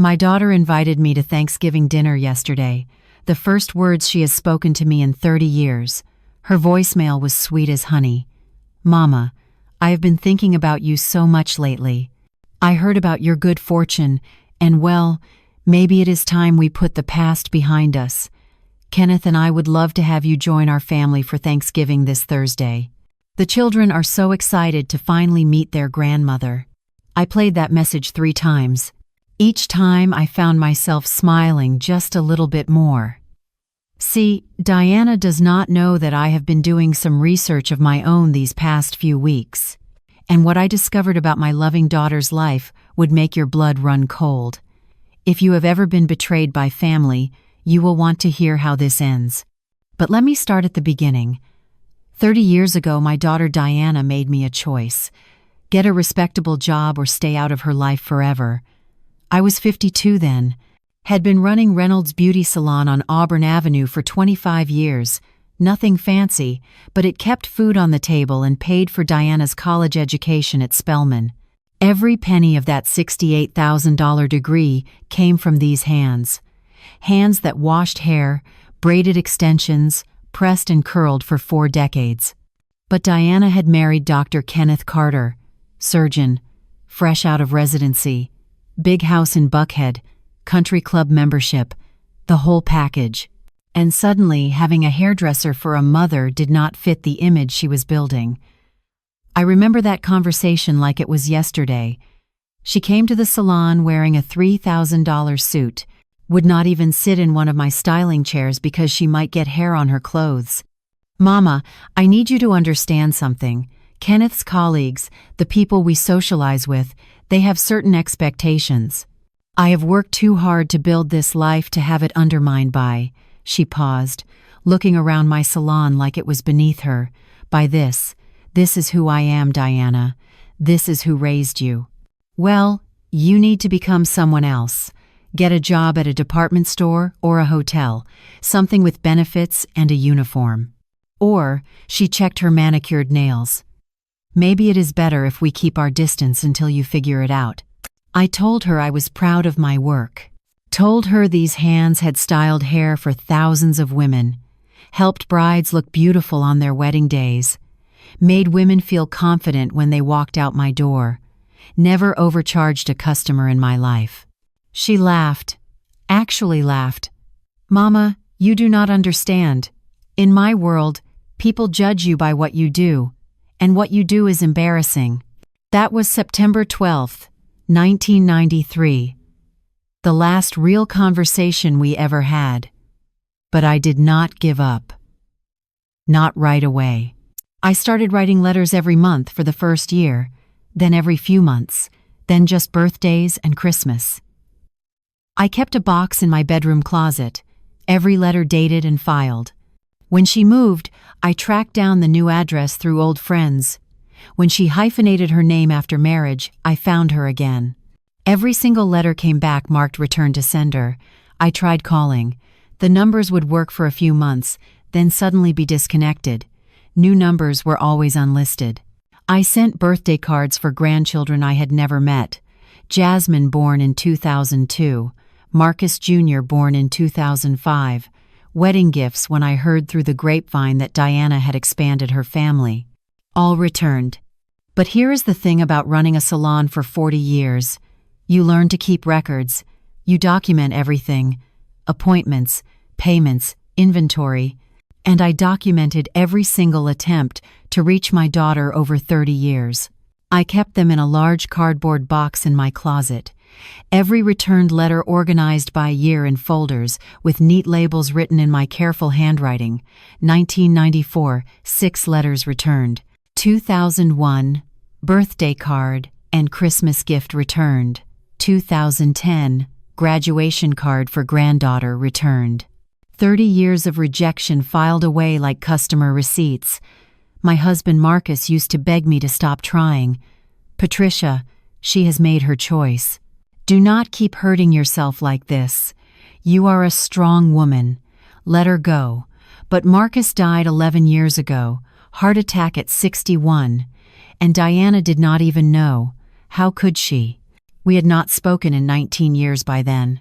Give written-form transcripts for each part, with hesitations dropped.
My daughter invited me to Thanksgiving dinner yesterday, the first words she has spoken to me in 30 years. Her voicemail was sweet as honey. Mama, I have been thinking about you so much lately. I heard about your good fortune, and well, maybe it is time we put the past behind us. Kenneth and I would love to have you join our family for Thanksgiving this Thursday. The children are so excited to finally meet their grandmother. I played that message 3 times. Each time I found myself smiling just a little bit more. See, Diana does not know that I have been doing some research of my own these past few weeks. And what I discovered about my loving daughter's life would make your blood run cold. If you have ever been betrayed by family, you will want to hear how this ends. But let me start at the beginning. 30 years ago, my daughter Diana made me a choice. Get a respectable job or stay out of her life forever. I was 52 then. Had been running Reynolds Beauty Salon on Auburn Avenue for 25 years. Nothing fancy, but it kept food on the table and paid for Diana's college education at Spelman. Every penny of that $68,000 degree came from these hands. Hands that washed hair, braided extensions, pressed and curled for 4 decades. But Diana had married Dr. Kenneth Carter, surgeon, fresh out of residency, big house in Buckhead, country club membership, the whole package. And suddenly, having a hairdresser for a mother did not fit the image she was building. I remember that conversation like it was yesterday. She came to the salon wearing a $3,000 suit, would not even sit in one of my styling chairs because she might get hair on her clothes. Mama, I need you to understand something. Kenneth's colleagues, the people we socialize with, they have certain expectations. I have worked too hard to build this life to have it undermined by. She paused, looking around my salon like it was beneath her. By this is who I am, Diana. This is who raised you. Well, you need to become someone else. Get a job at a department store or a hotel, something with benefits and a uniform. Or, she checked her manicured nails. Maybe it is better if we keep our distance until you figure it out. I told her I was proud of my work. Told her these hands had styled hair for thousands of women, helped brides look beautiful on their wedding days, made women feel confident when they walked out my door, never overcharged a customer in my life. She laughed, actually laughed. Mama, you do not understand. In my world, people judge you by what you do, and what you do is embarrassing. That was September 12th, 1993. The last real conversation we ever had. But I did not give up. Not right away. I started writing letters every month for the first year, then every few months, then just birthdays and Christmas. I kept a box in my bedroom closet, every letter dated and filed. When she moved, I tracked down the new address through old friends. When she hyphenated her name after marriage, I found her again. Every single letter came back marked return to sender. I tried calling. The numbers would work for a few months, then suddenly be disconnected. New numbers were always unlisted. I sent birthday cards for grandchildren I had never met. Jasmine, born in 2002. Marcus Jr., born in 2005. Wedding gifts when I heard through the grapevine that Diana had expanded her family. All returned. But here is the thing about running a salon for 40 years. You learn to keep records. You document everything. Appointments, payments, inventory. And I documented every single attempt to reach my daughter over 30 years. I kept them in a large cardboard box in my closet. Every returned letter organized by year in folders with neat labels written in my careful handwriting. 1994, 6 letters returned. 2001, birthday card and Christmas gift returned. 2010, graduation card for granddaughter returned. 30 years of rejection filed away like customer receipts. My husband Marcus used to beg me to stop trying. Patricia, she has made her choice. Do not keep hurting yourself like this. You are a strong woman. Let her go. But Marcus died 11 years ago, heart attack at 61, and Diana did not even know. How could she? We had not spoken in 19 years by then.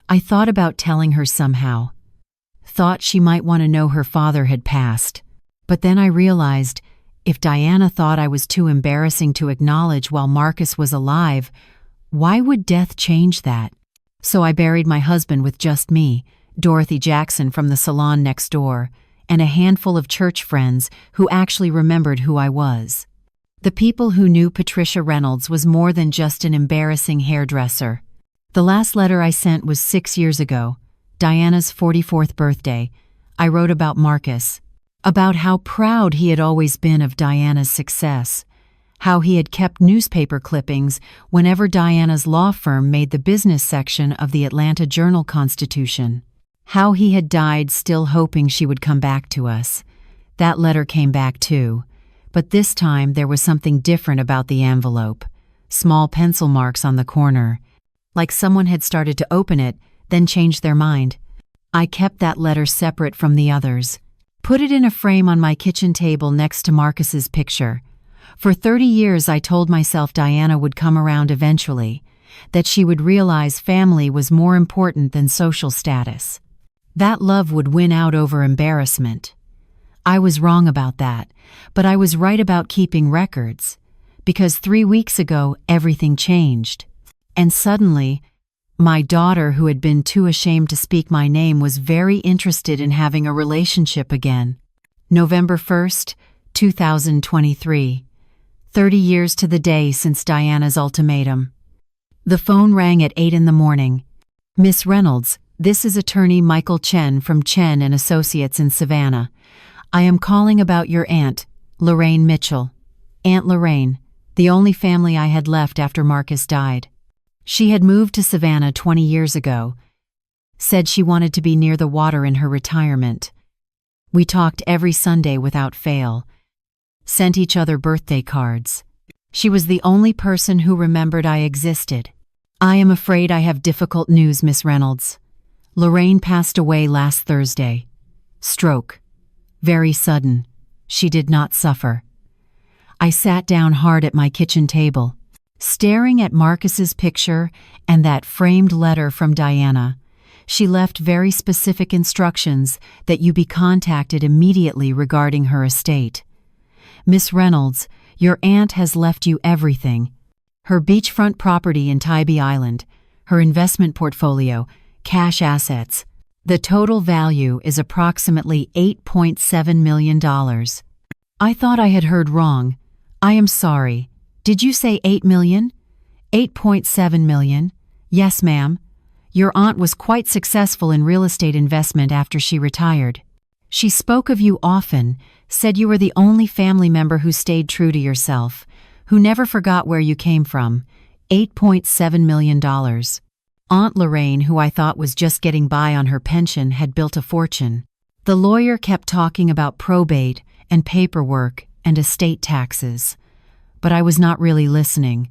I thought about telling her somehow. Thought she might want to know her father had passed. But then I realized, if Diana thought I was too embarrassing to acknowledge while Marcus was alive, why would death change that? So I buried my husband with just me, Dorothy Jackson from the salon next door, and a handful of church friends who actually remembered who I was. The people who knew Patricia Reynolds was more than just an embarrassing hairdresser. The last letter I sent was 6 years ago, Diana's 44th birthday. I wrote about Marcus, about how proud he had always been of Diana's success, how he had kept newspaper clippings whenever Diana's law firm made the business section of the Atlanta Journal-Constitution, how he had died still hoping she would come back to us. That letter came back too, but this time there was something different about the envelope. Small pencil marks on the corner, like someone had started to open it, then changed their mind. I kept that letter separate from the others, put it in a frame on my kitchen table next to Marcus's picture. For 30 years I told myself Diana would come around eventually, that she would realize family was more important than social status. That love would win out over embarrassment. I was wrong about that, but I was right about keeping records, because 3 weeks ago everything changed. And suddenly, my daughter, who had been too ashamed to speak my name, was very interested in having a relationship again. November 1st, 2023. 30 years to the day since Diana's ultimatum. The phone rang at 8 in the morning. Miss Reynolds, this is attorney Michael Chen from Chen and Associates in Savannah. I am calling about your aunt, Lorraine Mitchell. Aunt Lorraine, the only family I had left after Marcus died. She had moved to Savannah 20 years ago. Said she wanted to be near the water in her retirement. We talked every Sunday without fail. Sent each other birthday cards. She was the only person who remembered I existed. I am afraid I have difficult news, Miss Reynolds. Lorraine passed away last Thursday. Stroke. Very sudden. She did not suffer. I sat down hard at my kitchen table, staring at Marcus's picture and that framed letter from Diana. She left very specific instructions that you be contacted immediately regarding her estate. Miss Reynolds, your aunt has left you everything. Her beachfront property in Tybee Island, her investment portfolio, cash assets. The total value is approximately $8.7 million. I thought I had heard wrong. I am sorry. Did you say 8 million? 8.7 million? Yes, ma'am. Your aunt was quite successful in real estate investment after she retired. She spoke of you often, said you were the only family member who stayed true to yourself, who never forgot where you came from. $8.7 million. Aunt Lorraine, who I thought was just getting by on her pension, had built a fortune. The lawyer kept talking about probate and paperwork and estate taxes. But I was not really listening.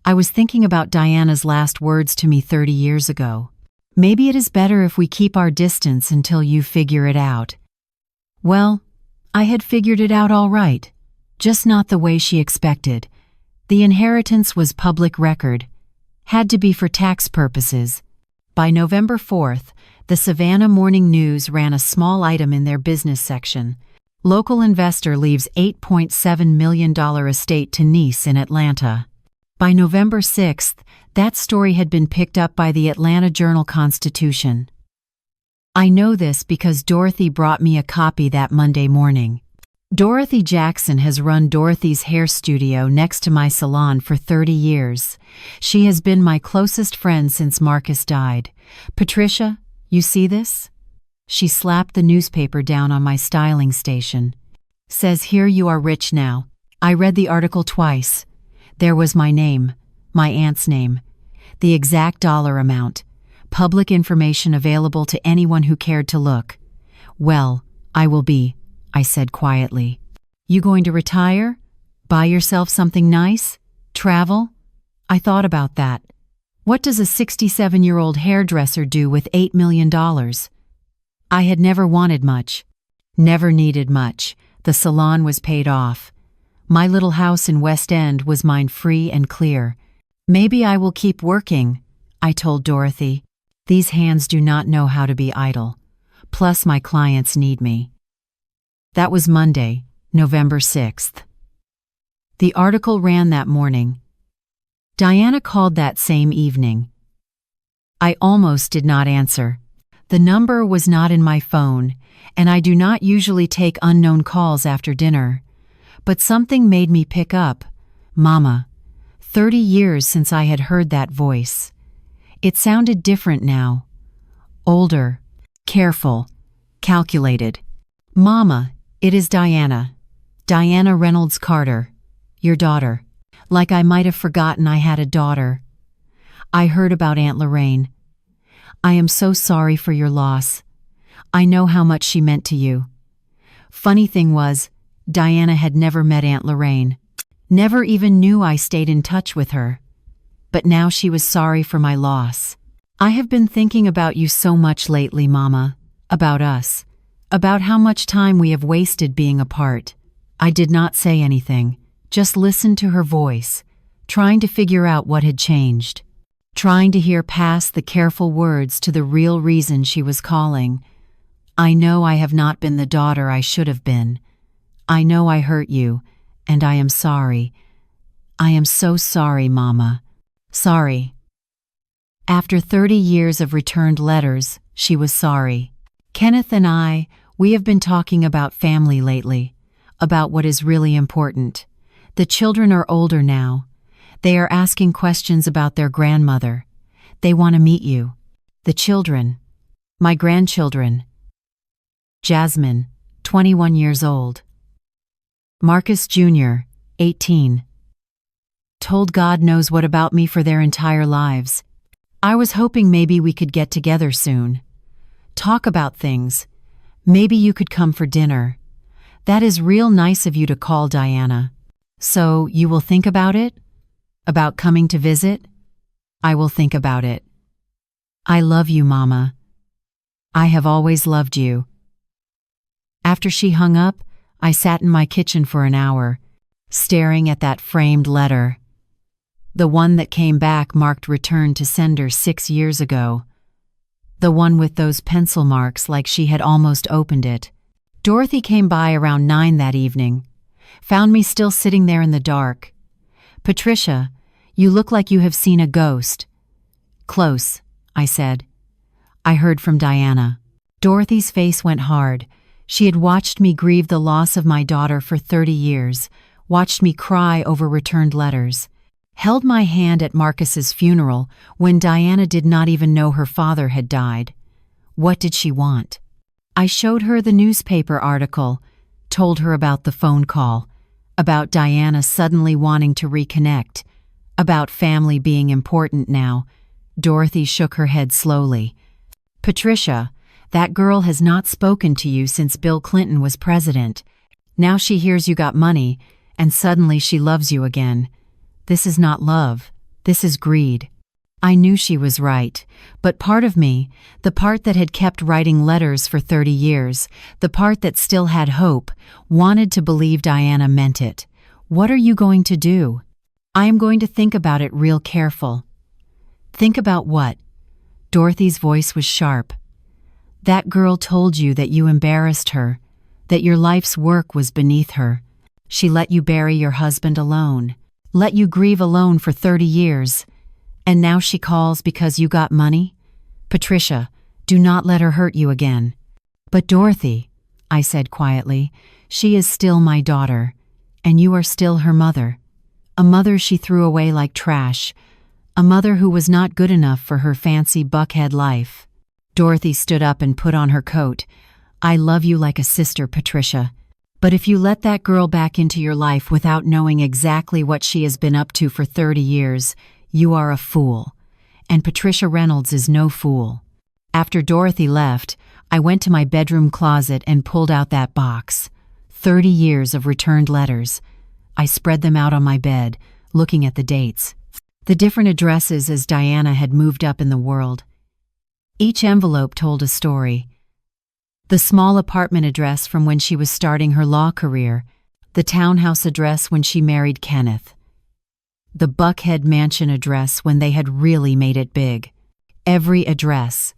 I was thinking about Diana's last words to me 30 years ago. Maybe it is better if we keep our distance until you figure it out. Well, I had figured it out all right, just not the way she expected. The inheritance was public record, had to be for tax purposes. By November 4th, the Savannah Morning News ran a small item in their business section. Local investor leaves $8.7 million estate to niece in Atlanta. By November 6th, that story had been picked up by the Atlanta Journal-Constitution. I know this because Dorothy brought me a copy that Monday morning. Dorothy Jackson has run Dorothy's hair studio next to my salon for 30 years. She has been my closest friend since Marcus died. Patricia, you see this? She slapped the newspaper down on my styling station. Says here you are rich now. I read the article twice. There was my name, my aunt's name, the exact dollar amount, public information available to anyone who cared to look. Well, I will be, I said quietly. You going to retire? Buy yourself something nice? Travel? I thought about that. What does a 67-year-old hairdresser do with $8 million? I had never wanted much, never needed much. The salon was paid off. My little house in West End was mine free and clear. Maybe I will keep working, I told Dorothy. These hands do not know how to be idle. Plus, my clients need me. That was Monday, November 6th. The article ran that morning. Diana called that same evening. I almost did not answer. The number was not in my phone, and I do not usually take unknown calls after dinner. But something made me pick up. Mama. 30 years since I had heard that voice. It sounded different now. Older, careful, calculated. Mama, it is Diana. Diana Reynolds Carter, your daughter. Like I might have forgotten I had a daughter. I heard about Aunt Lorraine. I am so sorry for your loss. I know how much she meant to you. Funny thing was, Diana had never met Aunt Lorraine. Never even knew I stayed in touch with her. But now she was sorry for my loss. I have been thinking about you so much lately, Mama. About us. About how much time we have wasted being apart. I did not say anything, just listened to her voice, trying to figure out what had changed. Trying to hear past the careful words to the real reason she was calling. I know I have not been the daughter I should have been. I know I hurt you, and I am sorry. I am so sorry, Mama. Sorry. After 30 years of returned letters, she was sorry. Kenneth and I, we have been talking about family lately, about what is really important. The children are older now. They are asking questions about their grandmother. They want to meet you. The children. My grandchildren. Jasmine, 21 years old. Marcus Jr., 18. Told God knows what about me for their entire lives. I was hoping maybe we could get together soon. Talk about things. Maybe you could come for dinner. That is real nice of you to call, Diana. So, you will think about it? About coming to visit? I will think about it. I love you, Mama. I have always loved you. After she hung up, I sat in my kitchen for an hour, staring at that framed letter. The one that came back marked return to sender 6 years ago. The one with those pencil marks like she had almost opened it. Dorothy came by around 9 that evening, found me still sitting there in the dark. Patricia, you look like you have seen a ghost. Close, I said. I heard from Diana. Dorothy's face went hard. She had watched me grieve the loss of my daughter for 30 years, watched me cry over returned letters, held my hand at Marcus's funeral when Diana did not even know her father had died. What did she want? I showed her the newspaper article, told her about the phone call, about Diana suddenly wanting to reconnect, about family being important now. Dorothy shook her head slowly. Patricia, that girl has not spoken to you since Bill Clinton was president. Now she hears you got money, and suddenly she loves you again. This is not love. This is greed. I knew she was right, but part of me, the part that had kept writing letters for 30 years, the part that still had hope, wanted to believe Diana meant it. What are you going to do? I am going to think about it real careful. Think about what? Dorothy's voice was sharp. That girl told you that you embarrassed her, that your life's work was beneath her. She let you bury your husband alone, let you grieve alone for 30 years. And now she calls because you got money? Patricia, do not let her hurt you again. But Dorothy, I said quietly, she is still my daughter, and you are still her mother. A mother she threw away like trash, a mother who was not good enough for her fancy buckhead life. Dorothy stood up and put on her coat. I love you like a sister, Patricia. But if you let that girl back into your life without knowing exactly what she has been up to for 30 years, you are a fool. And Patricia Reynolds is no fool. After Dorothy left, I went to my bedroom closet and pulled out that box. 30 years of returned letters. I spread them out on my bed, looking at the dates. The different addresses as Diana had moved up in the world. Each envelope told a story. The small apartment address from when she was starting her law career, the townhouse address when she married Kenneth. the Buckhead Mansion address when they had really made it big. Every address.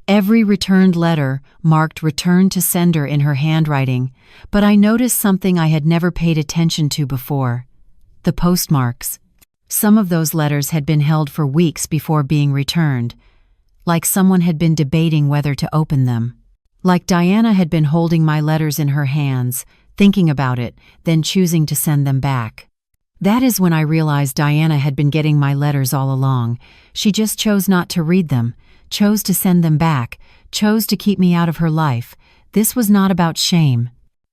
Every returned letter marked return to sender in her handwriting, but I noticed something I had never paid attention to before. The postmarks. Some of those letters had been held for weeks before being returned, like someone had been debating whether to open them. Like Diana had been holding my letters in her hands, thinking about it, then choosing to send them back. That is when I realized Diana had been getting my letters all along. She just chose not to read them, chose to send them back, chose to keep me out of her life. This was not about shame.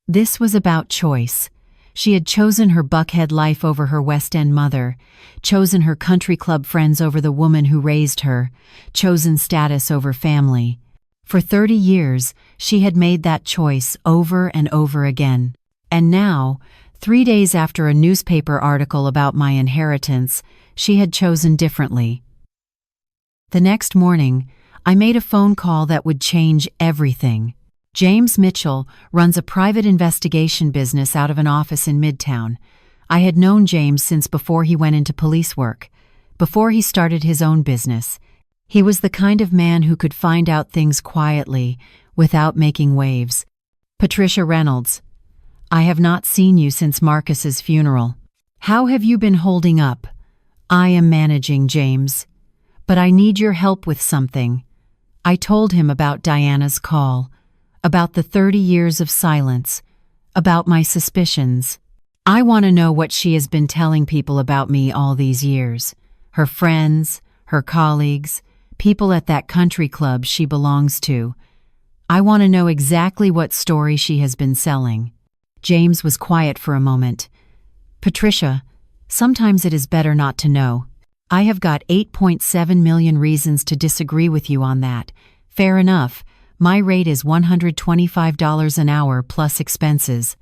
This was about choice. She had chosen her Buckhead life over her West End mother, chosen her country club friends over the woman who raised her, chosen status over family. For 30 years, she had made that choice over and over again. And now, 3 days after a newspaper article about my inheritance, she had chosen differently. The next morning, I made a phone call that would change everything. James Mitchell runs a private investigation business out of an office in Midtown. I had known James since before he went into police work, before he started his own business. He was the kind of man who could find out things quietly, without making waves. Patricia Reynolds, I have not seen you since Marcus's funeral. How have you been holding up? I am managing, James. But I need your help with something. I told him about Diana's call, about the 30 years of silence, about my suspicions. I want to know what she has been telling people about me all these years. Her friends, her colleagues, people at that country club she belongs to. I want to know exactly what story she has been selling. James was quiet for a moment. Patricia, sometimes it is better not to know. I have got 8.7 million reasons to disagree with you on that. Fair enough. My rate is $125 an hour plus expenses.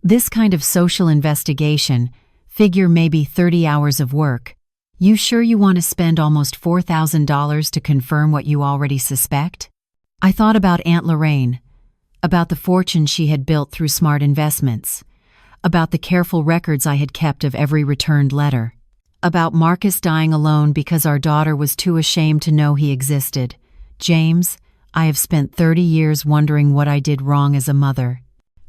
This kind of social investigation, figure maybe 30 hours of work. You sure you want to spend almost $4,000 to confirm what you already suspect? I thought about Aunt Lorraine, about the fortune she had built through smart investments, about the careful records I had kept of every returned letter, about Marcus dying alone because our daughter was too ashamed to know he existed. James, I have spent 30 years wondering what I did wrong as a mother.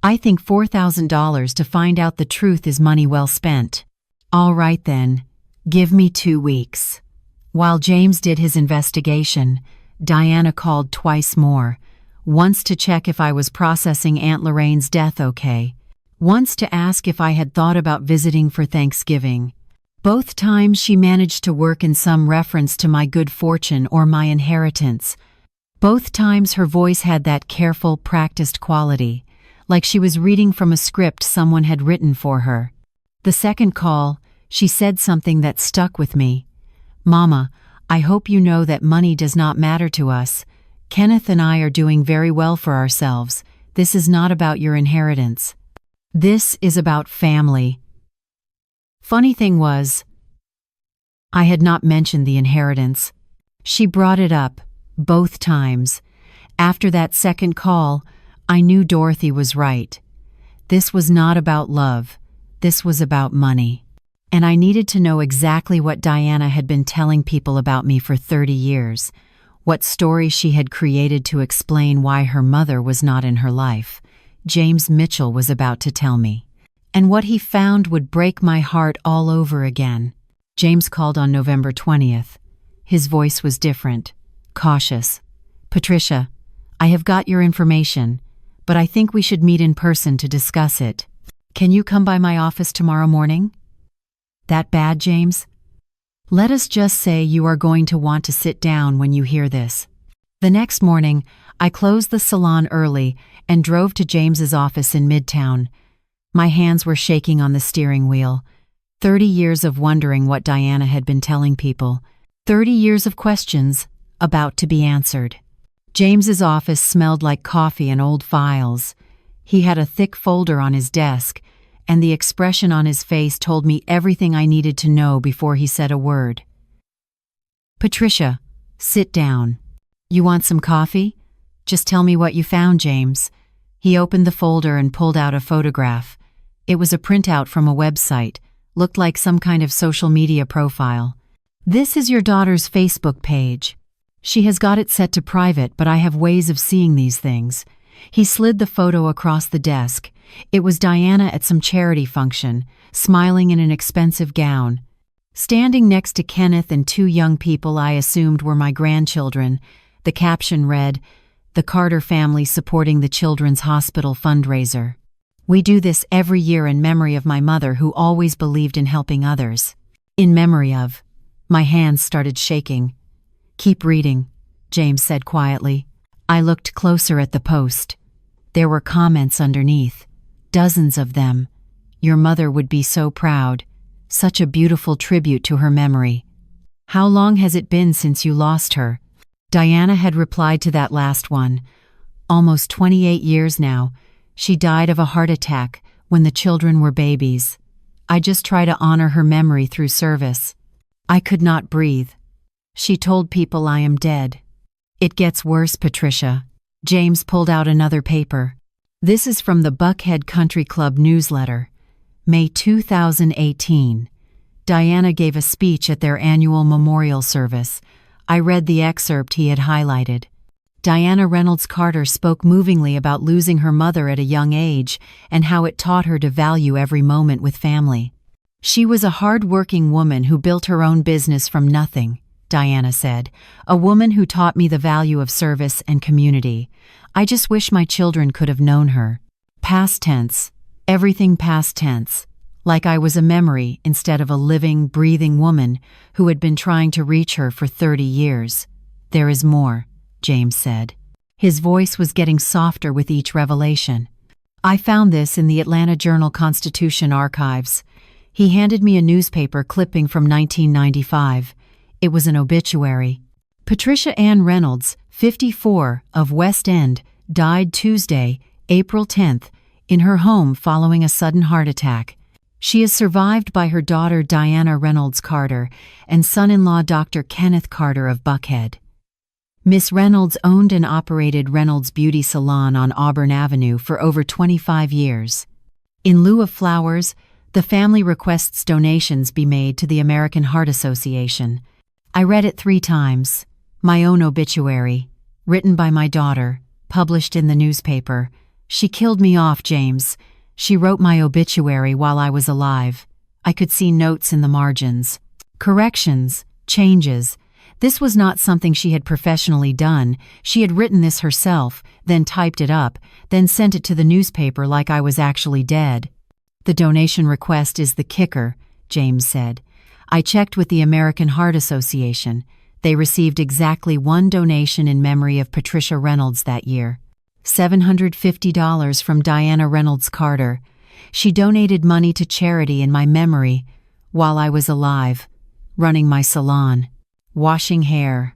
I think $4,000 to find out the truth is money well spent. All right then, give me 2 weeks. While James did his investigation, Diana called twice more, once to check if I was processing Aunt Lorraine's death okay, once to ask if I had thought about visiting for Thanksgiving. Both times she managed to work in some reference to my good fortune or my inheritance. Both times her voice had that careful, practiced quality, like she was reading from a script someone had written for her. The second call, she said something that stuck with me. Mama, I hope you know that money does not matter to us. Kenneth and I are doing very well for ourselves. This is not about your inheritance. This is about family. Funny thing was, I had not mentioned the inheritance. She brought it up, both times. After that second call, I knew Dorothy was right. This was not about love. This was about money. And I needed to know exactly what Diana had been telling people about me for 30 years, what story she had created to explain why her mother was not in her life. James Mitchell was about to tell me. And what he found would break my heart all over again. James called on November 20th. His voice was different, cautious. Patricia, I have got your information, but I think we should meet in person to discuss it. Can you come by my office tomorrow morning? That bad, James? Let us just say you are going to want to sit down when you hear this. The next morning, I closed the salon early and drove to James's office in Midtown. My hands were shaking on the steering wheel. 30 years of wondering what Diana had been telling people. 30 years of questions about to be answered. James's office smelled like coffee and old files. He had a thick folder on his desk, and the expression on his face told me everything I needed to know before he said a word. Patricia, sit down. You want some coffee? Just tell me what you found, James. He opened the folder and pulled out a photograph. It was a printout from a website, looked like some kind of social media profile. "This is your daughter's Facebook page. She has got it set to private, but I have ways of seeing these things." He slid the photo across the desk. It was Diana at some charity function, smiling in an expensive gown. Standing next to Kenneth and two young people I assumed were my grandchildren, the caption read, "The Carter family supporting the Children's Hospital fundraiser. We do this every year in memory of my mother who always believed in helping others." In memory of. My hands started shaking. "Keep reading," James said quietly. I looked closer at the post. There were comments underneath. Dozens of them. "Your mother would be so proud. Such a beautiful tribute to her memory. How long has it been since you lost her?" Diana had replied to that last one. "Almost 28 years now. She died of a heart attack when the children were babies. I just try to honor her memory through service." I could not breathe. "She told people I am dead." "It gets worse, Patricia." James pulled out another paper. This is from the Buckhead Country Club newsletter. May 2018. Diana gave a speech at their annual memorial service. I read the excerpt he had highlighted. Diana Reynolds Carter spoke movingly about losing her mother at a young age and how it taught her to value every moment with family. "She was a hard-working woman who built her own business from nothing," Diana said. "A woman who taught me the value of service and community. I just wish my children could have known her." Past tense. Everything past tense. Like I was a memory instead of a living, breathing woman who had been trying to reach her for 30 years. "There is more," James said. His voice was getting softer with each revelation. "I found this in the Atlanta Journal-Constitution archives." He handed me a newspaper clipping from 1995. It was an obituary. "Patricia Ann Reynolds, 54, of West End, died Tuesday, April 10th, in her home following a sudden heart attack. She is survived by her daughter Diana Reynolds Carter and son-in-law Dr. Kenneth Carter of Buckhead." Miss Reynolds owned and operated Reynolds Beauty Salon on Auburn Avenue for over 25 years. In lieu of flowers, the family requests donations be made to the American Heart Association. I read it 3 times. My own obituary, written by my daughter, published in the newspaper. "She killed me off, James. She wrote my obituary while I was alive." I could see notes in the margins. Corrections, changes. This was not something she had professionally done. She had written this herself, then typed it up, then sent it to the newspaper like I was actually dead. "The donation request is the kicker," James said. "I checked with the American Heart Association. They received exactly 1 donation in memory of Patricia Reynolds that year. $750 from Diana Reynolds Carter. She donated money to charity in my memory while I was alive, running my salon, washing hair,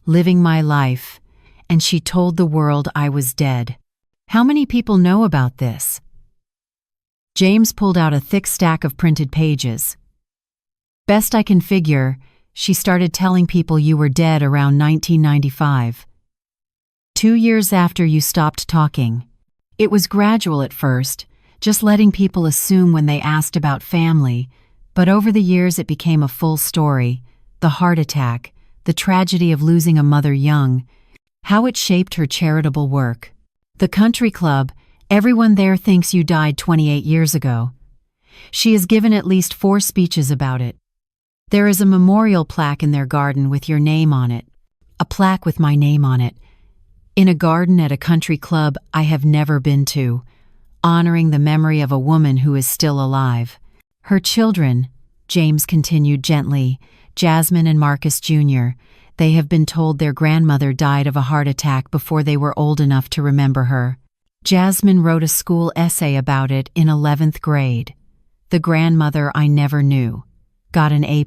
living my life, and she told the world I was dead." How many people know about this? James pulled out a thick stack of printed pages. "Best I can figure, she started telling people you were dead around 1995. 2 years after you stopped talking. It was gradual at first, just letting people assume when they asked about family, but over the years it became a full story. The heart attack, the tragedy of losing a mother young, how it shaped her charitable work. The country club, everyone there thinks you died 28 years ago. She has given at least 4 speeches about it. There is a memorial plaque in their garden with your name on it. A plaque with my name on it. In a garden at a country club I have never been to, honoring the memory of a woman who is still alive. Her children," James continued gently, "Jasmine and Marcus Jr., they have been told their grandmother died of a heart attack before they were old enough to remember her. Jasmine wrote a school essay about it in 11th grade. The grandmother I never knew. Got an A+.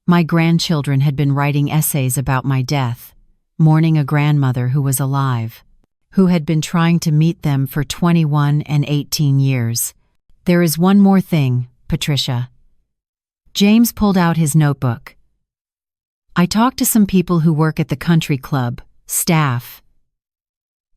My grandchildren had been writing essays about my death, mourning a grandmother who was alive, who had been trying to meet them for 21 and 18 years. There is one more thing, Patricia." James pulled out his notebook. "I talked to some people who work at the country club, staff.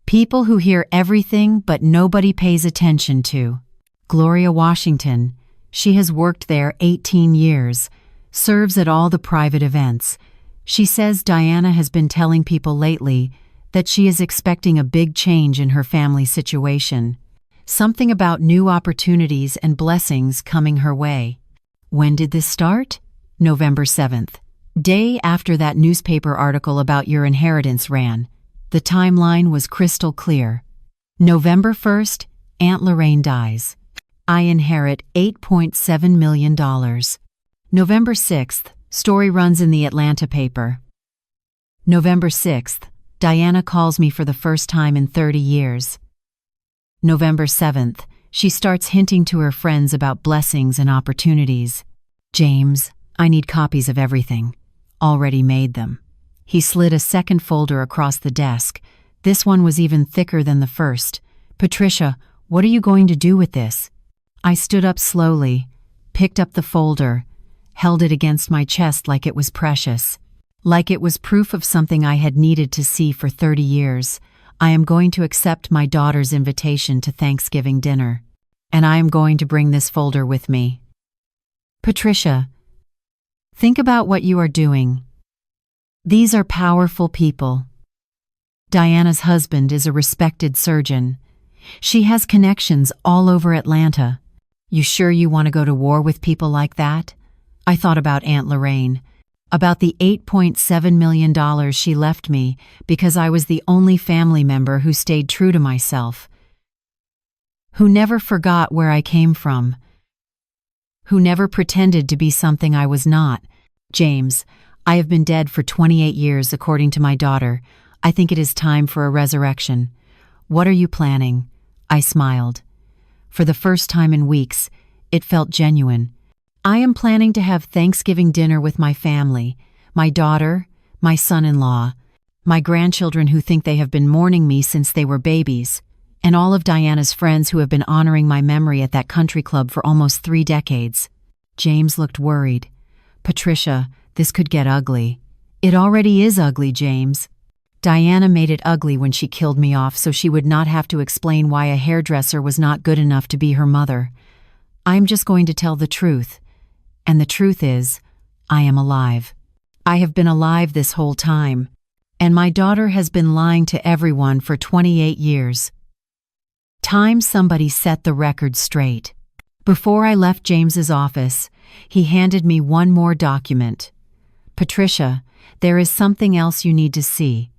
People who hear everything but nobody pays attention to. Gloria Washington, She has worked there 18 years, serves at all the private events. She says Diana has been telling people lately that she is expecting a big change in her family situation. Something about new opportunities and blessings coming her way. When did this start? November 7th. Day after that newspaper article about your inheritance ran. The timeline was crystal clear. November 1st, Aunt Lorraine dies. I inherit $8.7 million. November 6th, story runs in the Atlanta paper. November 6th, Diana calls me for the first time in 30 years. November 7th, she starts hinting to her friends about blessings and opportunities. James, I need copies of everything. Already made them. He slid a second folder across the desk. This one was even thicker than the first. Patricia, what are you going to do with this? I stood up slowly, picked up the folder, held it against my chest like it was precious. Like it was proof of something I had needed to see for 30 years. I am going to accept my daughter's invitation to Thanksgiving dinner. And I am going to bring this folder with me. Patricia, think about what you are doing. These are powerful people. Diana's husband is a respected surgeon. She has connections all over Atlanta. You sure you want to go to war with people like that? I thought about Aunt Lorraine, about the $8.7 million she left me because I was the only family member who stayed true to myself, who never forgot where I came from, who never pretended to be something I was not. James, I have been dead for 28 years according to my daughter. I think it is time for a resurrection. What are you planning? I smiled. For the first time in weeks, it felt genuine. I am planning to have Thanksgiving dinner with my family, my daughter, my son-in-law, my grandchildren who think they have been mourning me since they were babies, and all of Diana's friends who have been honoring my memory at that country club for almost 3 decades. James looked worried. Patricia, this could get ugly. It already is ugly, James. Diana made it ugly when she killed me off so she would not have to explain why a hairdresser was not good enough to be her mother. I'm just going to tell the truth. And the truth is, I am alive. I have been alive this whole time. And my daughter has been lying to everyone for 28 years. Time somebody set the record straight. Before I left James's office, he handed me one more document. Patricia, there is something else you need to see.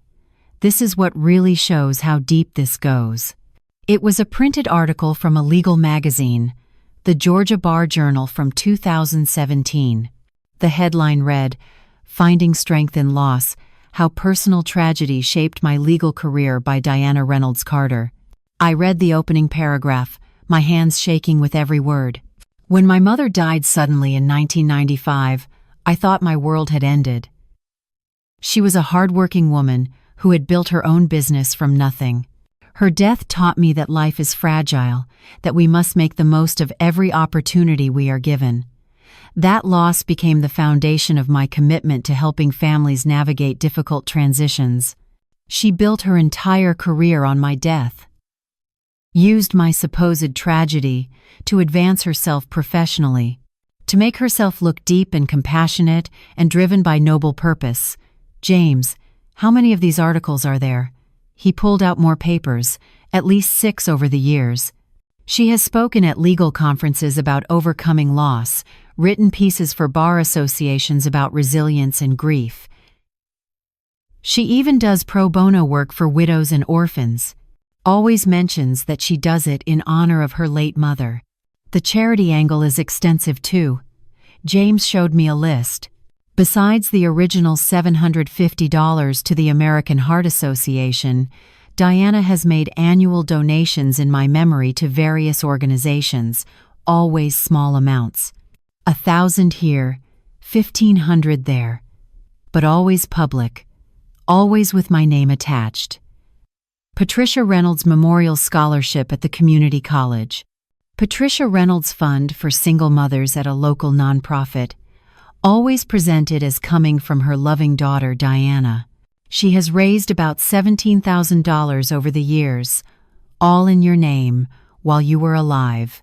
This is what really shows how deep this goes. It was a printed article from a legal magazine, the Georgia Bar Journal from 2017. The headline read, Finding Strength in Loss, How Personal Tragedy Shaped My Legal Career by Diana Reynolds Carter. I read the opening paragraph, my hands shaking with every word. When my mother died suddenly in 1995, I thought my world had ended. She was a hardworking woman who had built her own business from nothing. Her death taught me that life is fragile, that we must make the most of every opportunity we are given. That loss became the foundation of my commitment to helping families navigate difficult transitions. She built her entire career on my death. Used my supposed tragedy to advance herself professionally, to make herself look deep and compassionate and driven by noble purpose. James, how many of these articles are there? He pulled out more papers, at least 6 over the years. She has spoken at legal conferences about overcoming loss, written pieces for bar associations about resilience and grief. She even does pro bono work for widows and orphans. Always mentions that she does it in honor of her late mother. The charity angle is extensive too. James showed me a list. Besides the original $750 to the American Heart Association, Diana has made annual donations in my memory to various organizations, always small amounts. 1,000 here, 1,500 there. But always public, always with my name attached. Patricia Reynolds Memorial Scholarship at the Community College. Patricia Reynolds Fund for Single Mothers at a local nonprofit. Always presented as coming from her loving daughter, Diana. She has raised about $17,000 over the years, all in your name, while you were alive,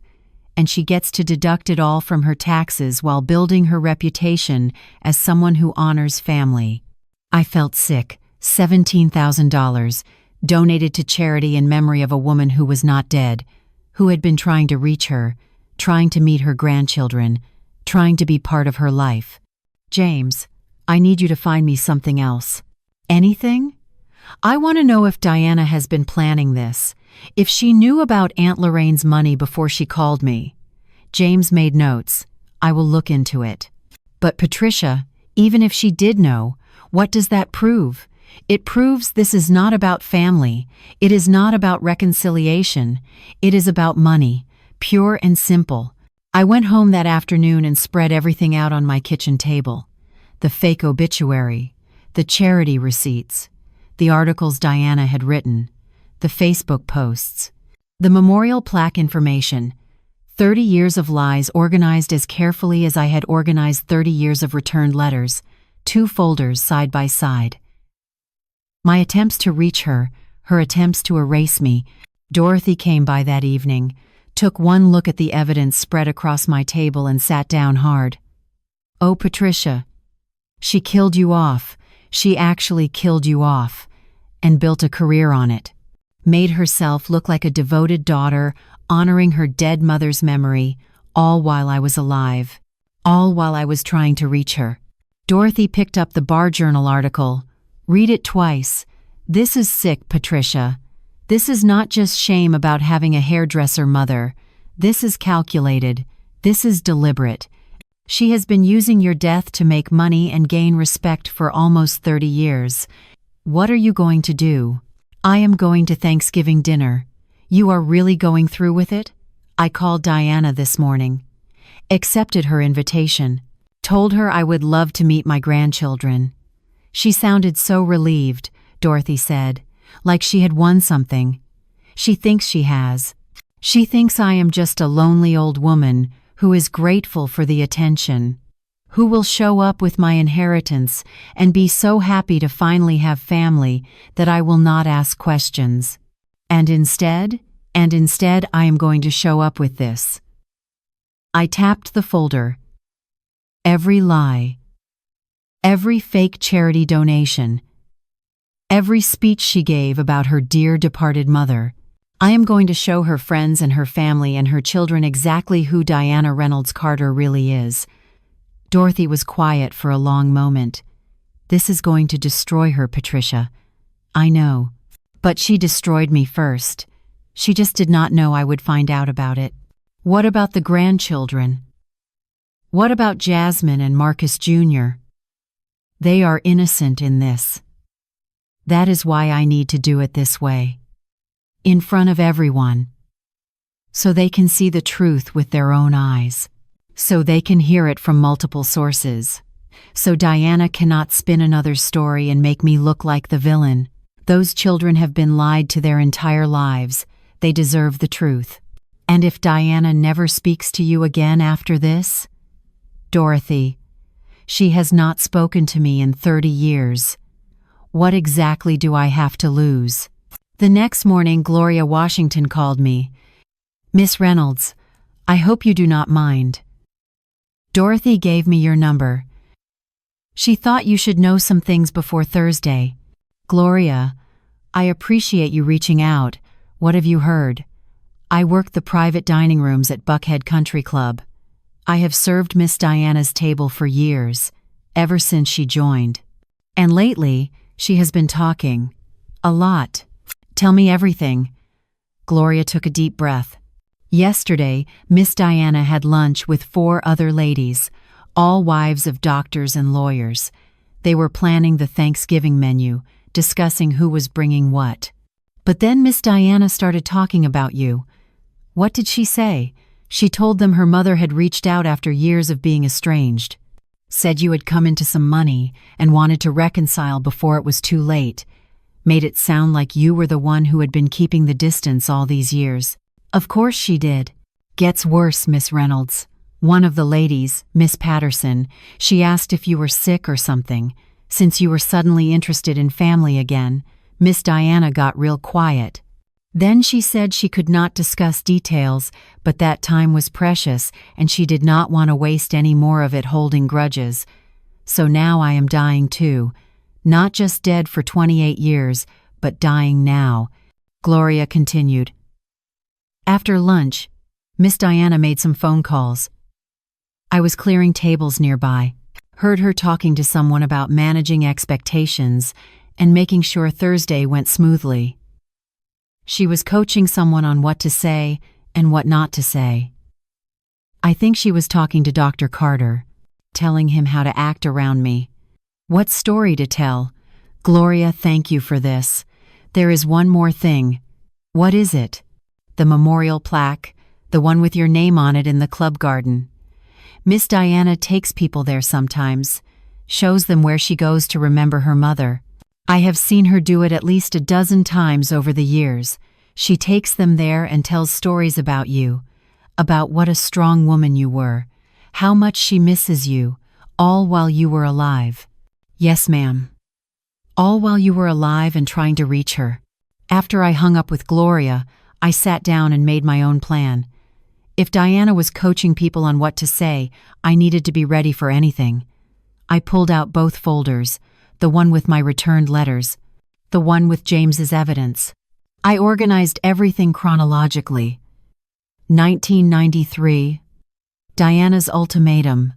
and she gets to deduct it all from her taxes while building her reputation as someone who honors family. I felt sick. $17,000, donated to charity in memory of a woman who was not dead, who had been trying to reach her, trying to meet her grandchildren, trying to be part of her life. James, I need you to find me something else. Anything? I want to know if Diana has been planning this, if she knew about Aunt Lorraine's money before she called me. James made notes. I will look into it. But Patricia, even if she did know, what does that prove? It proves this is not about family. It is not about reconciliation. It is about money, pure and simple. I went home that afternoon and spread everything out on my kitchen table. The fake obituary, the charity receipts, the articles Diana had written, the Facebook posts, the memorial plaque information. 30 years of lies organized as carefully as I had organized 30 years of returned letters, 2 folders side by side. My attempts to reach her, her attempts to erase me. Dorothy came by that evening, took one look at the evidence spread across my table and sat down hard. Oh, Patricia, she killed you off. She actually killed you off, and built a career on it. Made herself look like a devoted daughter, honoring her dead mother's memory, all while I was alive, all while I was trying to reach her. Dorothy picked up the Bar Journal article. Read it twice. This is sick, Patricia. This is not just shame about having a hairdresser mother. This is calculated. This is deliberate. She has been using your death to make money and gain respect for almost 30 years. What are you going to do? I am going to Thanksgiving dinner. You are really going through with it? I called Diana this morning. Accepted her invitation. Told her I would love to meet my grandchildren. She sounded so relieved, Dorothy said, like she had won something. She thinks she has. She thinks I am just a lonely old woman who is grateful for the attention, who will show up with my inheritance and be so happy to finally have family that I will not ask questions. And instead I am going to show up with this. I tapped the folder. Every lie. Every fake charity donation, every speech she gave about her dear departed mother. I am going to show her friends and her family and her children exactly who Diana Reynolds Carter really is. Dorothy was quiet for a long moment. This is going to destroy her, Patricia. I know. But she destroyed me first. She just did not know I would find out about it. What about the grandchildren? What about Jasmine and Marcus Jr.? They are innocent in this. That is why I need to do it this way. In front of everyone. So they can see the truth with their own eyes. So they can hear it from multiple sources. So Diana cannot spin another story and make me look like the villain. Those children have been lied to their entire lives. They deserve the truth. And if Diana never speaks to you again after this? Dorothy, she has not spoken to me in 30 years. What exactly do I have to lose? The next morning, Gloria Washington called me. Miss Reynolds, I hope you do not mind. Dorothy gave me your number. She thought you should know some things before Thursday. Gloria, I appreciate you reaching out. What have you heard? I work the private dining rooms at Buckhead Country Club. I have served Miss Diana's table for years, ever since she joined. And lately, she has been talking. A lot. Tell me everything. Gloria took a deep breath. Yesterday, Miss Diana had lunch with 4 other ladies, all wives of doctors and lawyers. They were planning the Thanksgiving menu, discussing who was bringing what. But then Miss Diana started talking about you. What did she say? She told them her mother had reached out after years of being estranged. Said you had come into some money and wanted to reconcile before it was too late. Made it sound like you were the one who had been keeping the distance all these years. Of course she did. Gets worse, Miss Reynolds. One of the ladies, Miss Patterson, she asked if you were sick or something. Since you were suddenly interested in family again, Miss Diana got real quiet. Then she said she could not discuss details, but that time was precious and she did not want to waste any more of it holding grudges. So now I am dying too. Not just dead for 28 years, but dying now, Gloria continued. After lunch, Miss Diana made some phone calls. I was clearing tables nearby, heard her talking to someone about managing expectations and making sure Thursday went smoothly. She was coaching someone on what to say and what not to say. I think she was talking to Dr. Carter, telling him how to act around me. What story to tell? Gloria, thank you for this. There is one more thing. What is it? The memorial plaque, the one with your name on it in the club garden. Miss Diana takes people there sometimes, shows them where she goes to remember her mother. I have seen her do it at least a dozen times over the years. She takes them there and tells stories about you, about what a strong woman you were, how much she misses you, all while you were alive. Yes, ma'am. All while you were alive and trying to reach her. After I hung up with Gloria, I sat down and made my own plan. If Diana was coaching people on what to say, I needed to be ready for anything. I pulled out both folders, the one with my returned letters, the one with James's evidence. I organized everything chronologically. 1993, Diana's ultimatum.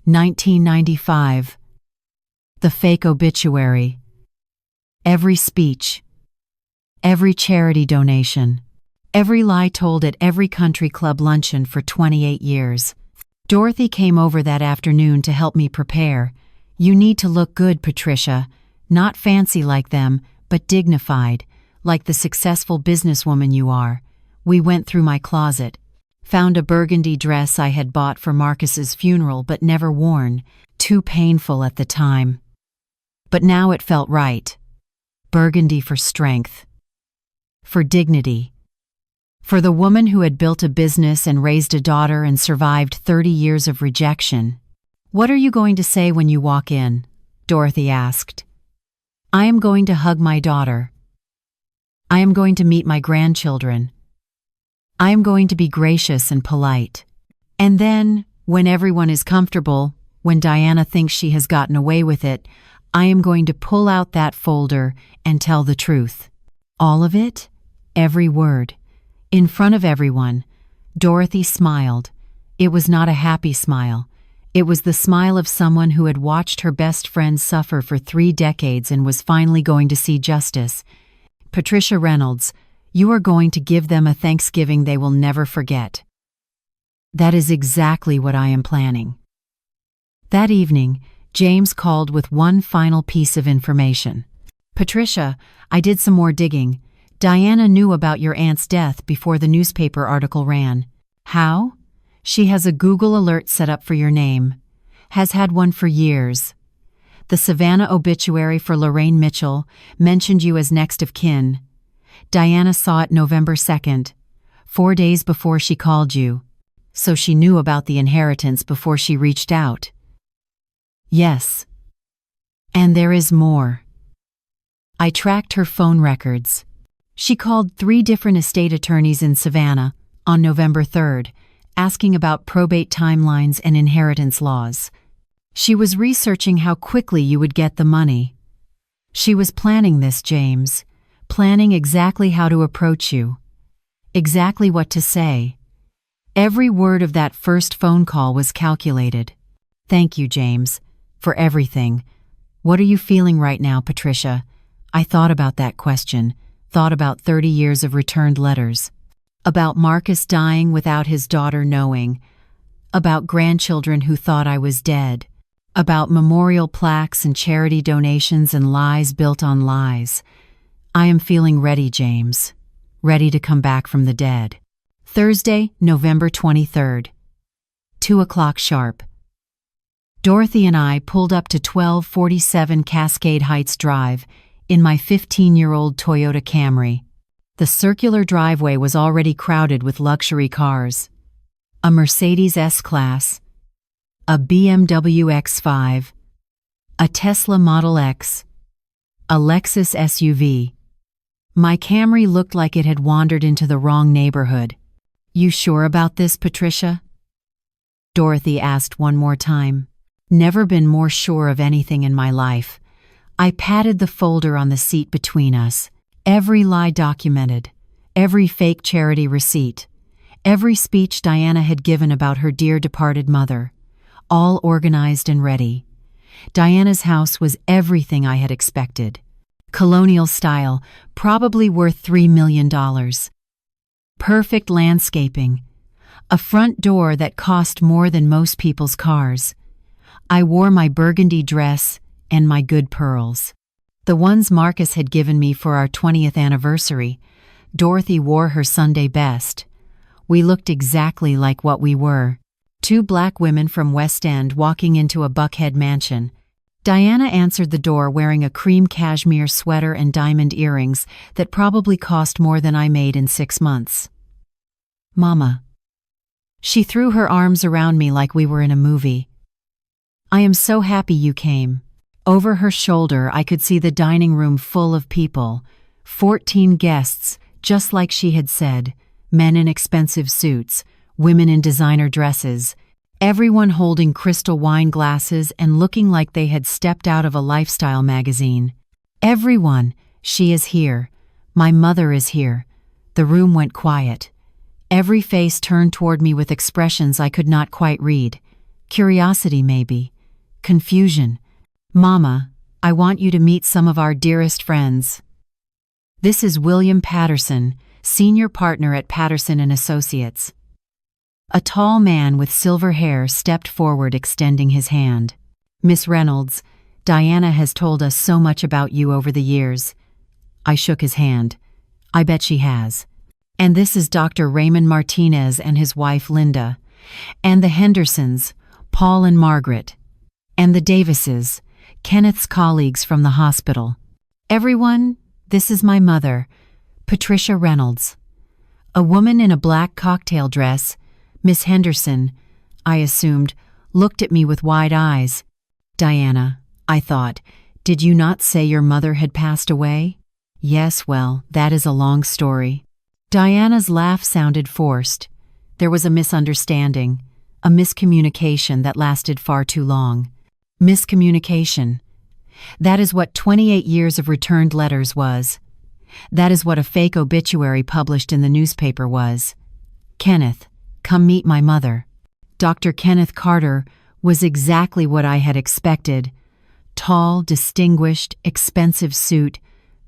1995, the fake obituary. Every speech, every charity donation, every lie told at every country club luncheon for 28 years. Dorothy came over that afternoon to help me prepare. You need to look good, Patricia. Not fancy like them, but dignified, like the successful businesswoman you are. We went through my closet, found a burgundy dress I had bought for Marcus's funeral but never worn, too painful at the time. But now it felt right. Burgundy for strength, for dignity, for the woman who had built a business and raised a daughter and survived 30 years of rejection. What are you going to say when you walk in? Dorothy asked. I am going to hug my daughter. I am going to meet my grandchildren. I am going to be gracious and polite. And then, when everyone is comfortable, when Diana thinks she has gotten away with it, I am going to pull out that folder and tell the truth. All of it? Every word. In front of everyone. Dorothy smiled. It was not a happy smile. It was the smile of someone who had watched her best friend suffer for 3 decades and was finally going to see justice. Patricia Reynolds, you are going to give them a Thanksgiving they will never forget. That is exactly what I am planning. That evening, James called with one final piece of information. Patricia, I did some more digging. Diana knew about your aunt's death before the newspaper article ran. How? She has a Google alert set up for your name. Has had one for years. The Savannah obituary for Lorraine Mitchell mentioned you as next of kin. Diana saw it November 2nd, 4 days before she called you. So she knew about the inheritance before she reached out. Yes. And there is more. I tracked her phone records. She called 3 different estate attorneys in Savannah on November 3rd, asking about probate timelines and inheritance laws. She was researching how quickly you would get the money. She was planning this, James, planning exactly how to approach you, exactly what to say. Every word of that first phone call was calculated. Thank you, James, for everything. What are you feeling right now, Patricia? I thought about that question, thought about 30 years of returned letters. About Marcus dying without his daughter knowing, about grandchildren who thought I was dead, about memorial plaques and charity donations and lies built on lies. I am feeling ready, James, ready to come back from the dead. Thursday, November 23rd, 2 o'clock sharp. Dorothy and I pulled up to 1247 Cascade Heights Drive in my 15-year-old Toyota Camry. The circular driveway was already crowded with luxury cars. A Mercedes S-Class, a BMW X5, a Tesla Model X, a Lexus SUV. My Camry looked like it had wandered into the wrong neighborhood. You sure about this, Patricia? Dorothy asked one more time. Never been more sure of anything in my life. I patted the folder on the seat between us. Every lie documented. Every fake charity receipt. Every speech Diana had given about her dear departed mother. All organized and ready. Diana's house was everything I had expected. Colonial style, probably worth $3 million. Perfect landscaping. A front door that cost more than most people's cars. I wore my burgundy dress and my good pearls. The ones Marcus had given me for our 20th anniversary. Dorothy wore her Sunday best. We looked exactly like what we were. Two black women from West End walking into a Buckhead mansion. Diana answered the door wearing a cream cashmere sweater and diamond earrings that probably cost more than I made in 6 months. Mama. She threw her arms around me like we were in a movie. I am so happy you came. Over her shoulder, I could see the dining room full of people. 14 guests, just like she had said. Men in expensive suits, women in designer dresses. Everyone holding crystal wine glasses and looking like they had stepped out of a lifestyle magazine. Everyone. She is here. My mother is here. The room went quiet. Every face turned toward me with expressions I could not quite read. Curiosity, maybe. Confusion. Mama, I want you to meet some of our dearest friends. This is William Patterson, senior partner at Patterson & Associates. A tall man with silver hair stepped forward, extending his hand. Miss Reynolds, Diana has told us so much about you over the years. I shook his hand. I bet she has. And this is Dr. Raymond Martinez and his wife Linda. And the Hendersons, Paul and Margaret. And the Davises, Kenneth's colleagues from the hospital. Everyone, this is my mother, Patricia Reynolds. A woman in a black cocktail dress, Miss Henderson, I assumed, looked at me with wide eyes. Diana, I thought, did you not say your mother had passed away? Yes, well, that is a long story. Diana's laugh sounded forced. There was a misunderstanding, a miscommunication that lasted far too long. Miscommunication. That is what 28 years of returned letters was. That is what a fake obituary published in the newspaper was. Kenneth, come meet my mother. Dr. Kenneth Carter was exactly what I had expected. Tall, distinguished, expensive suit,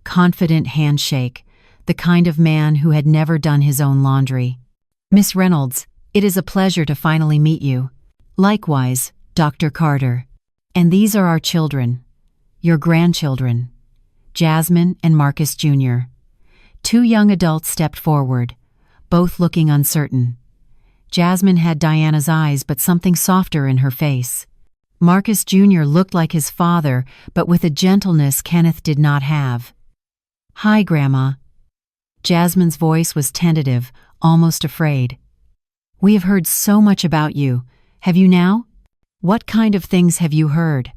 confident handshake, the kind of man who had never done his own laundry. Miss Reynolds, it is a pleasure to finally meet you. Likewise, Dr. Carter. And these are our children, your grandchildren, Jasmine and Marcus Jr. Two young adults stepped forward, both looking uncertain. Jasmine had Diana's eyes, but something softer in her face. Marcus Jr. looked like his father, but with a gentleness Kenneth did not have. Hi, Grandma. Jasmine's voice was tentative, almost afraid. We have heard so much about you. Have you now? What kind of things have you heard?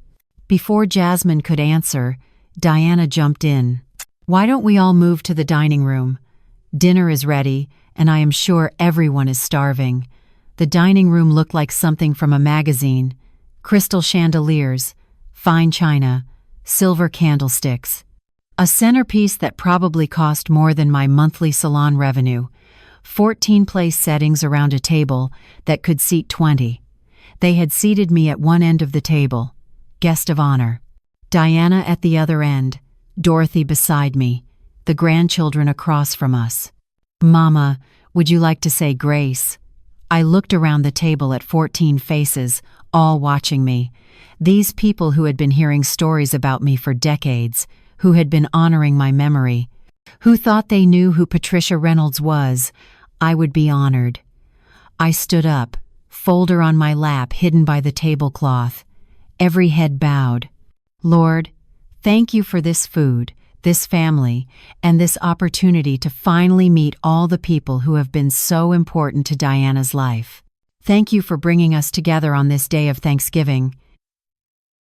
Before Jasmine could answer, Diana jumped in. Why don't we all move to the dining room? Dinner is ready, and I am sure everyone is starving. The dining room looked like something from a magazine. Crystal chandeliers, fine china, silver candlesticks. A centerpiece that probably cost more than my monthly salon revenue. 14 place settings around a table that could seat 20. They had seated me at one end of the table, guest of honor. Diana at the other end, Dorothy beside me, the grandchildren across from us. Mama, would you like to say grace? I looked around the table at 14 faces, all watching me. These people who had been hearing stories about me for decades, who had been honoring my memory, who thought they knew who Patricia Reynolds was. I would be honored. I stood up, folder on my lap hidden by the tablecloth. Every head bowed. Lord, thank you for this food, this family, and this opportunity to finally meet all the people who have been so important to Diana's life. Thank you for bringing us together on this day of Thanksgiving.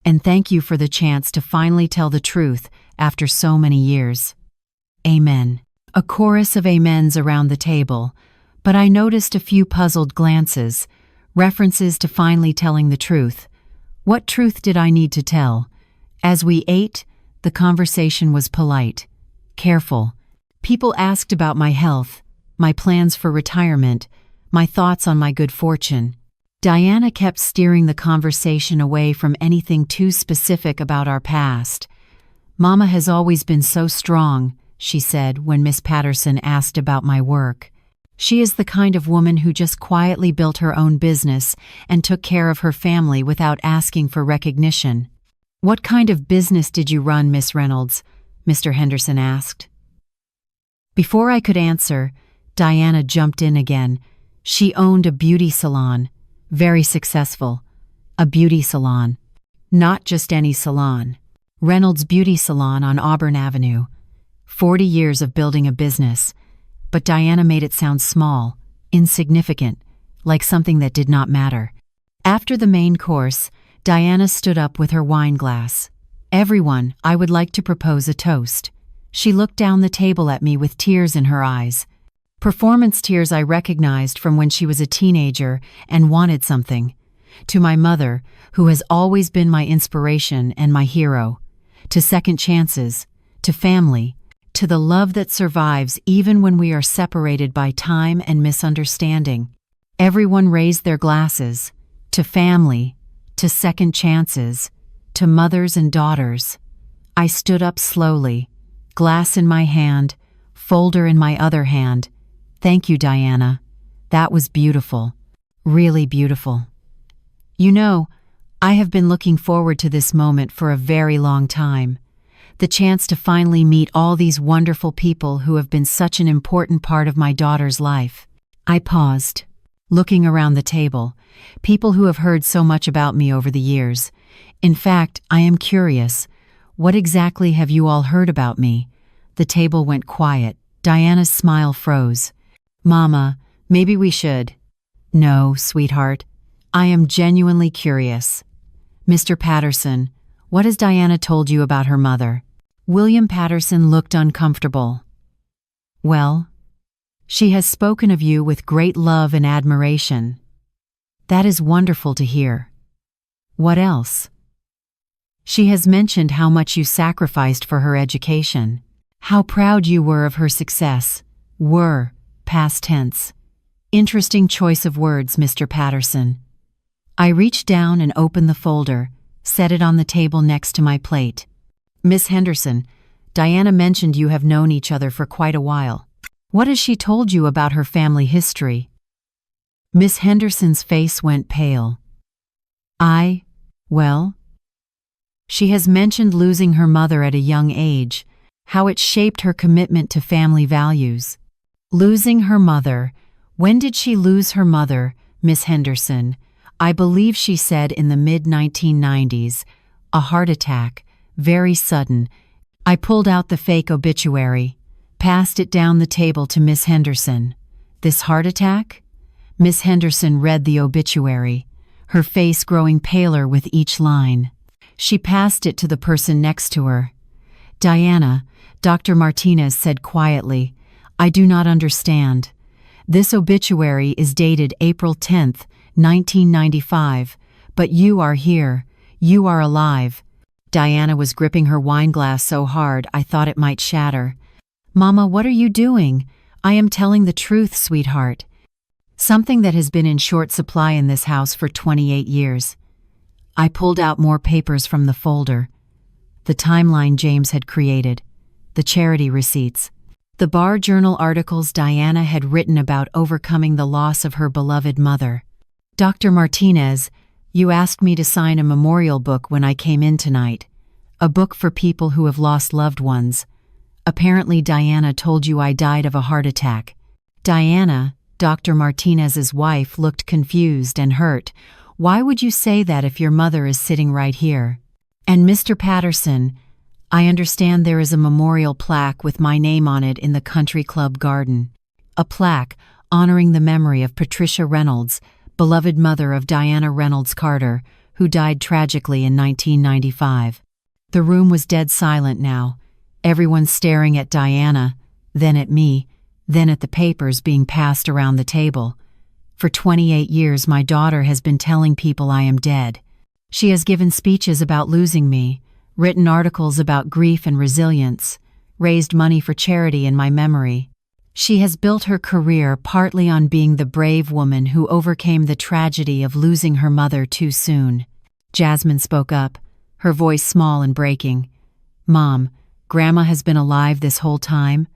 And thank you for the chance to finally tell the truth after so many years. Amen. A chorus of amens around the table, but I noticed a few puzzled glances, references to finally telling the truth. What truth did I need to tell? As we ate, the conversation was polite, careful. People asked about my health, my plans for retirement, my thoughts on my good fortune. Diana kept steering the conversation away from anything too specific about our past. "Mama has always been so strong," she said when Miss Patterson asked about my work. "She is the kind of woman who just quietly built her own business and took care of her family without asking for recognition." "What kind of business did you run, Miss Reynolds?" Mr. Henderson asked. Before I could answer, Diana jumped in again. She owned a beauty salon, very successful. A beauty salon. Not just any salon. Reynolds Beauty Salon on Auburn Avenue. 40 years of building a business. But Diana made it sound small, insignificant, like something that did not matter. After the main course, Diana stood up with her wine glass. "Everyone, I would like to propose a toast." She looked down the table at me with tears in her eyes. Performance tears I recognized from when she was a teenager and wanted something. To my mother, who has always been my inspiration and my hero. To second chances. To family. To the love that survives even when we are separated by time and misunderstanding. Everyone raised their glasses. To family. To second chances. To mothers and daughters. I stood up slowly, glass in my hand, folder in my other hand. "Thank you, Diana. That was beautiful. Really beautiful. You know, I have been looking forward to this moment for a very long time. The chance to finally meet all these wonderful people who have been such an important part of my daughter's life." I paused, looking around the table. People who have heard so much about me over the years. In fact, I am curious. What exactly have you all heard about me? The table went quiet. Diana's smile froze. "Mama, maybe we should." "No, sweetheart. I am genuinely curious." "Mr. Patterson, what has Diana told you about her mother?" William Patterson looked uncomfortable. "Well, she has spoken of you with great love and admiration." "That is wonderful to hear." "What else?" "She has mentioned how much you sacrificed for her education. How proud you were of her success." Were, past tense. Interesting choice of words, Mr. Patterson. I reached down and opened the folder, set it on the table next to my plate. "Miss Henderson, Diana mentioned you have known each other for quite a while. What has she told you about her family history?" Miss Henderson's face went pale. Well, she has mentioned losing her mother at a young age, how it shaped her commitment to family values." "Losing her mother. When did she lose her mother, Miss Henderson?" "I believe she said in the mid-1990s. A heart attack. Very sudden." I pulled out the fake obituary, passed it down the table to Miss Henderson. "This heart attack?" Miss Henderson read the obituary, her face growing paler with each line. She passed it to the person next to her. "Diana," Dr. Martinez said quietly, "I do not understand. This obituary is dated April 10th, 1995, but you are here. You are alive." Diana was gripping her wine glass so hard I thought it might shatter. "Mama, what are you doing? I am telling the truth, sweetheart. Something that has been in short supply in this house for 28 years. I pulled out more papers from the folder. The timeline James had created. The charity receipts. The Bar Journal articles Diana had written about overcoming the loss of her beloved mother. "Dr. Martinez, you asked me to sign a memorial book when I came in tonight. A book for people who have lost loved ones. Apparently Diana told you I died of a heart attack." Diana, Dr. Martinez's wife, looked confused and hurt. "Why would you say that if your mother is sitting right here?" "And Mr. Patterson, I understand there is a memorial plaque with my name on it in the country club garden. A plaque honoring the memory of Patricia Reynolds, beloved mother of Diana Reynolds Carter, who died tragically in 1995. The room was dead silent now. Everyone staring at Diana, then at me, then at the papers being passed around the table. For 28 years, my daughter has been telling people I am dead. She has given speeches about losing me, written articles about grief and resilience, raised money for charity in my memory. She has built her career partly on being the brave woman who overcame the tragedy of losing her mother too soon. Jasmine spoke up, her voice small and breaking. "Mom, Grandma has been alive this whole time?"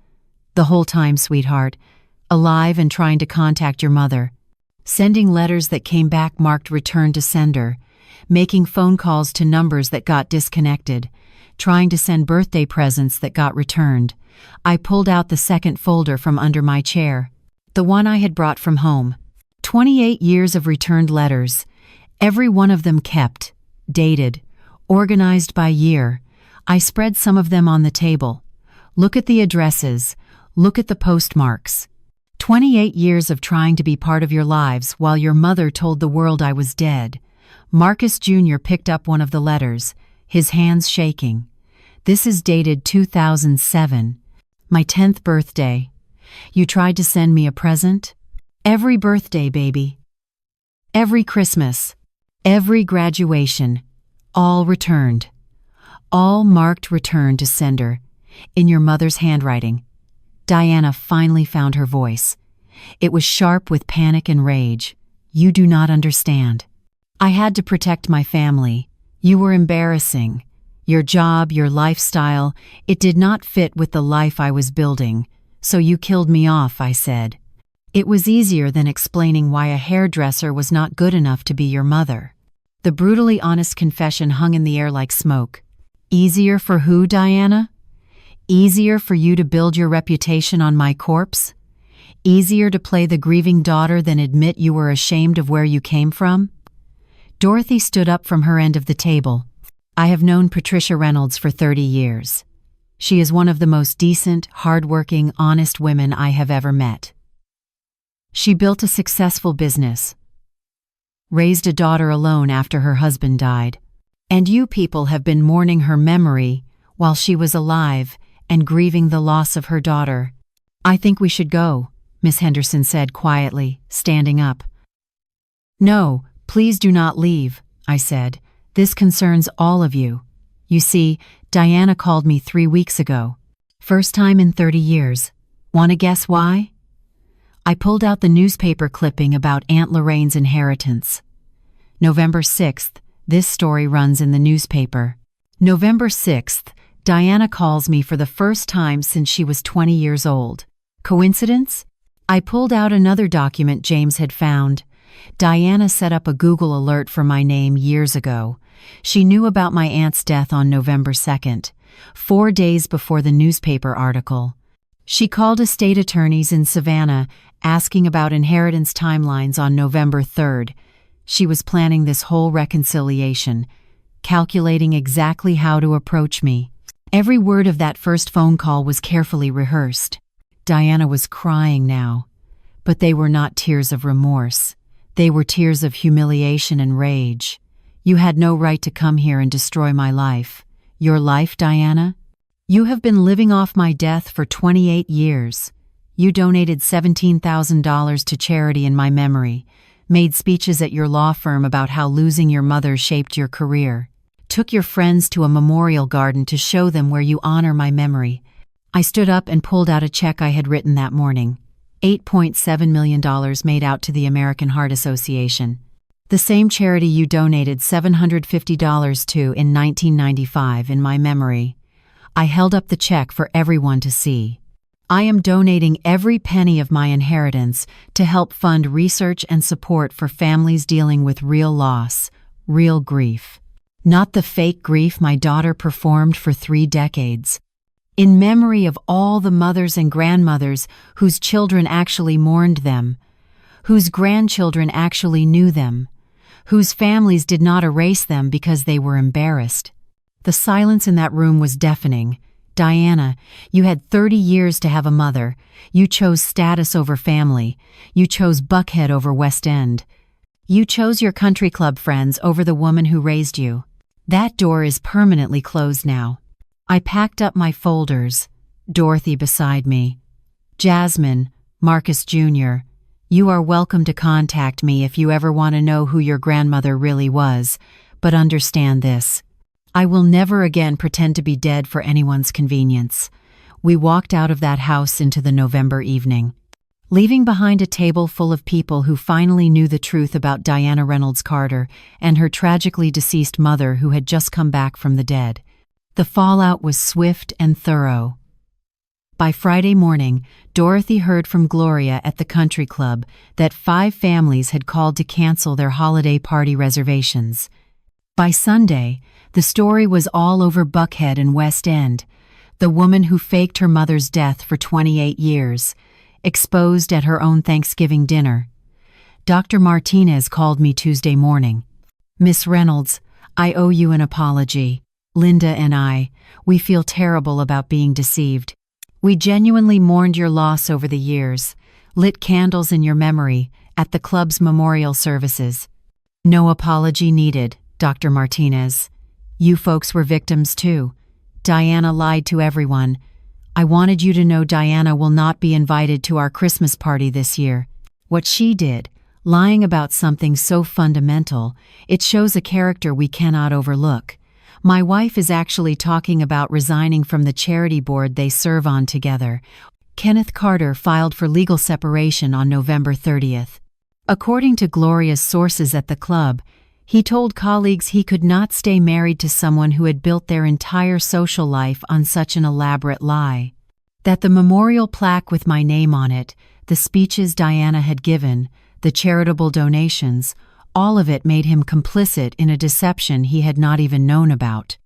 "The whole time, sweetheart. Alive and trying to contact your mother. Sending letters that came back marked return to sender. Making phone calls to numbers that got disconnected. Trying to send birthday presents that got returned." I pulled out the second folder from under my chair. The one I had brought from home. 28 years of returned letters. Every one of them kept, dated, organized by year. I spread some of them on the table. Look at the addresses. Look at the postmarks. 28 years of trying to be part of your lives while your mother told the world I was dead. Marcus Jr. picked up one of the letters, his hands shaking. "This is dated 2007. My 10th birthday. You tried to send me a present? Every birthday, baby. Every Christmas. Every graduation. All returned. All marked return to sender. In your mother's handwriting." Diana finally found her voice. It was sharp with panic and rage. "You do not understand. I had to protect my family. You were embarrassing. Your job, your lifestyle, it did not fit with the life I was building. So you killed me off," I said. It was easier than explaining why a hairdresser was not good enough to be your mother. The brutally honest confession hung in the air like smoke. Easier for who, Diana? Easier for you to build your reputation on my corpse? Easier to play the grieving daughter than admit you were ashamed of where you came from? Dorothy stood up from her end of the table. "I have known Patricia Reynolds for 30 years. She is one of the most decent, hardworking, honest women I have ever met. She built a successful business, raised a daughter alone after her husband died. And you people have been mourning her memory while she was alive and grieving the loss of her daughter. I think we should go," Miss Henderson said quietly, standing up. "No, please do not leave," I said. "This concerns all of you. You see, Diana called me 3 weeks ago. First time in 30 years. Want to guess why?" I pulled out the newspaper clipping about Aunt Lorraine's inheritance. November 6th, this story runs in the newspaper. November 6th, Diana calls me for the first time since she was 20 years old. Coincidence? I pulled out another document James had found. Diana set up a Google alert for my name years ago. She knew about my aunt's death on November 2nd, 4 days before the newspaper article. She called estate attorneys in Savannah asking about inheritance timelines on November 3rd. She was planning this whole reconciliation, calculating exactly how to approach me. Every word of that first phone call was carefully rehearsed. Diana was crying now, but they were not tears of remorse. They were tears of humiliation and rage. "You had no right to come here and destroy my life." "Your life, Diana? You have been living off my death for 28 years. You donated $17,000 to charity in my memory, made speeches at your law firm about how losing your mother shaped your career, took your friends to a memorial garden to show them where you honor my memory." I stood up and pulled out a check I had written that morning. $8.7 million made out to the American Heart Association, the same charity you donated $750 to in 1995 in my memory. I held up the check for everyone to see. I am donating every penny of my inheritance to help fund research and support for families dealing with real loss, real grief. Not the fake grief my daughter performed for 3 decades. In memory of all the mothers and grandmothers whose children actually mourned them, whose grandchildren actually knew them, whose families did not erase them because they were embarrassed. The silence in that room was deafening. Diana, you had 30 years to have a mother. You chose status over family. You chose Buckhead over West End. You chose your country club friends over the woman who raised you. That door is permanently closed now. I packed up my folders, Dorothy beside me. Jasmine, Marcus Jr., you are welcome to contact me if you ever want to know who your grandmother really was, but understand this. I will never again pretend to be dead for anyone's convenience. We walked out of that house into the November evening, leaving behind a table full of people who finally knew the truth about Diana Reynolds Carter and her tragically deceased mother who had just come back from the dead. The fallout was swift and thorough. By Friday morning, Dorothy heard from Gloria at the country club that 5 families had called to cancel their holiday party reservations. By Sunday, the story was all over Buckhead and West End. The woman who faked her mother's death for 28 years, exposed at her own Thanksgiving dinner. Dr. Martinez called me Tuesday morning. Miss Reynolds, I owe you an apology. Linda and we feel terrible about being deceived. We genuinely mourned your loss over the years, lit candles in your memory at the club's memorial services. No apology needed, Dr. Martinez. You folks were victims too. Diana lied to everyone. I wanted you to know Diana will not be invited to our Christmas party this year. What she did, lying about something so fundamental, it shows a character we cannot overlook. My wife is actually talking about resigning from the charity board they serve on together. Kenneth Carter filed for legal separation on November 30th. According to Gloria's sources at the club, he told colleagues he could not stay married to someone who had built their entire social life on such an elaborate lie. That the memorial plaque with my name on it, the speeches Diana had given, the charitable donations, all of it made him complicit in a deception he had not even known about.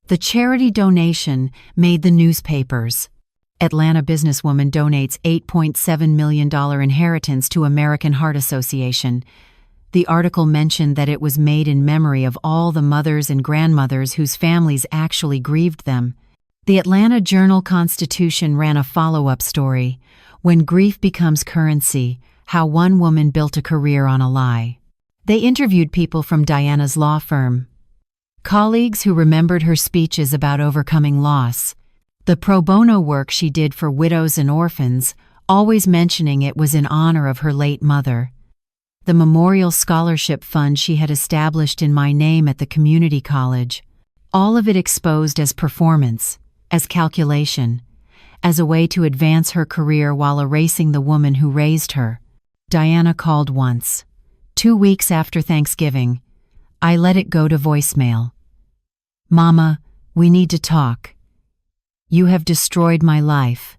The charity donation made the newspapers. Atlanta businesswoman donates $8.7 million inheritance to American Heart Association. The article mentioned that it was made in memory of all the mothers and grandmothers whose families actually grieved them. The Atlanta Journal-Constitution ran a follow-up story, When Grief Becomes Currency, How One Woman Built a Career on a Lie. They interviewed people from Diana's law firm, colleagues who remembered her speeches about overcoming loss, the pro bono work she did for widows and orphans, always mentioning it was in honor of her late mother, the memorial scholarship fund she had established in my name at the community college, all of it exposed as performance, as calculation, as a way to advance her career while erasing the woman who raised her. Diana called once. 2 weeks after Thanksgiving, I let it go to voicemail. Mama, we need to talk. You have destroyed my life,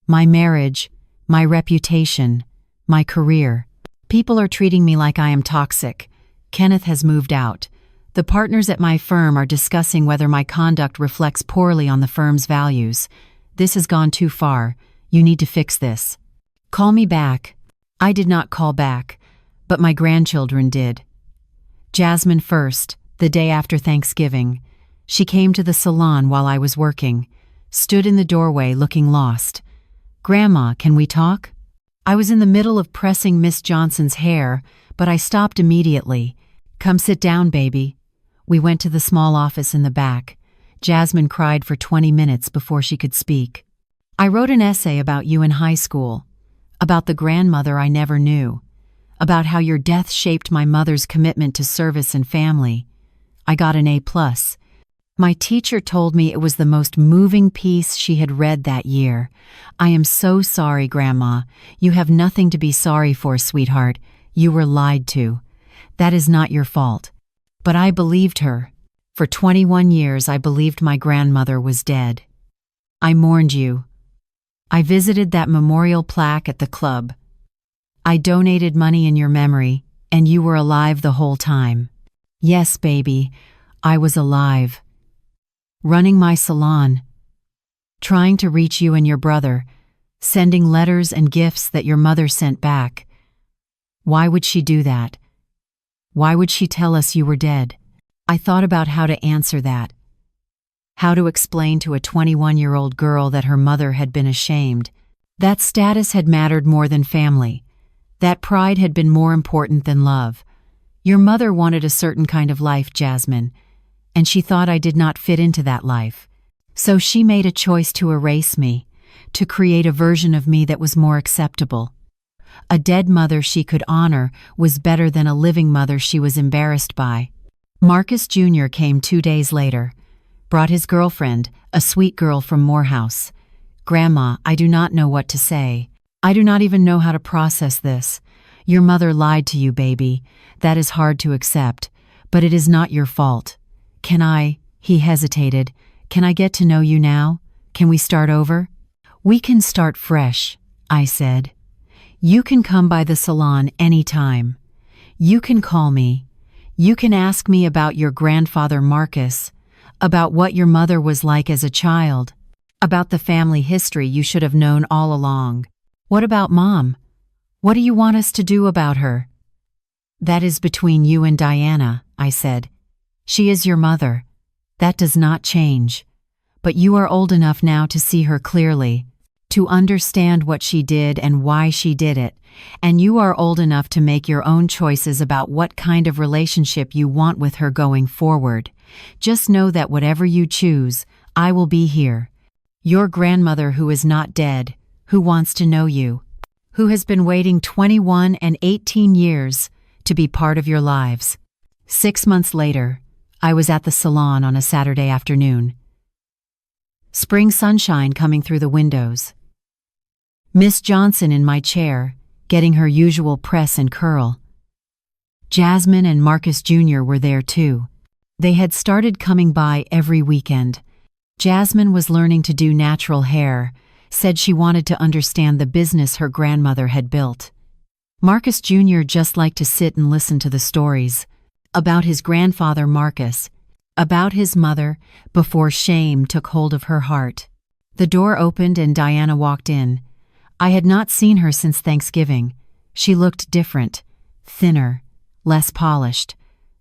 my marriage, my reputation, my career. People are treating me like I am toxic. Kenneth has moved out. The partners at my firm are discussing whether my conduct reflects poorly on the firm's values. This has gone too far. You need to fix this. Call me back. I did not call back, but my grandchildren did. Jasmine first, the day after Thanksgiving. She came to the salon while I was working, stood in the doorway looking lost. Grandma, can we talk? I was in the middle of pressing Miss Johnson's hair, but I stopped immediately. Come sit down, baby. We went to the small office in the back. Jasmine cried for 20 minutes before she could speak. I wrote an essay about you in high school, about the grandmother I never knew, about how your death shaped my mother's commitment to service and family. I got an A+. My teacher told me it was the most moving piece she had read that year. I am so sorry, Grandma. You have nothing to be sorry for, sweetheart. You were lied to. That is not your fault. But I believed her. For 21 years I believed my grandmother was dead. I mourned you. I visited that memorial plaque at the club. I donated money in your memory, and you were alive the whole time. Yes, baby, I was alive. Running my salon, trying to reach you and your brother, sending letters and gifts that your mother sent back. Why would she do that? Why would she tell us you were dead? I thought about how to answer that. How to explain to a 21-year-old girl that her mother had been ashamed. That status had mattered more than family. That pride had been more important than love. Your mother wanted a certain kind of life, Jasmine, and she thought I did not fit into that life. So she made a choice to erase me, to create a version of me that was more acceptable. A dead mother she could honor was better than a living mother she was embarrassed by. Marcus Jr. came 2 days later, brought his girlfriend, a sweet girl from Morehouse. "Grandma, I do not know what to say. I do not even know how to process this. Your mother lied to you, baby. That is hard to accept, but it is not your fault. He hesitated. Can I get to know you now? Can we start over?" "We can start fresh," I said. "You can come by the salon anytime. You can call me. You can ask me about your grandfather Marcus, about what your mother was like as a child, about the family history you should have known all along. What about Mom? What do you want us to do about her?" "That is between you and Diana," I said. "She is your mother. That does not change. But you are old enough now to see her clearly, to understand what she did and why she did it, and you are old enough to make your own choices about what kind of relationship you want with her going forward. Just know that whatever you choose, I will be here. Your grandmother who is not dead, who wants to know you, who has been waiting 21 and 18 years to be part of your lives." 6 months later, I was at the salon on a Saturday afternoon. Spring sunshine coming through the windows. Miss Johnson in my chair, getting her usual press and curl. Jasmine and Marcus Jr. were there too. They had started coming by every weekend. Jasmine was learning to do natural hair, said she wanted to understand the business her grandmother had built. Marcus Jr. just liked to sit and listen to the stories about his grandfather Marcus, about his mother, before shame took hold of her heart. The door opened and Diana walked in. I had not seen her since Thanksgiving. She looked different, thinner, less polished.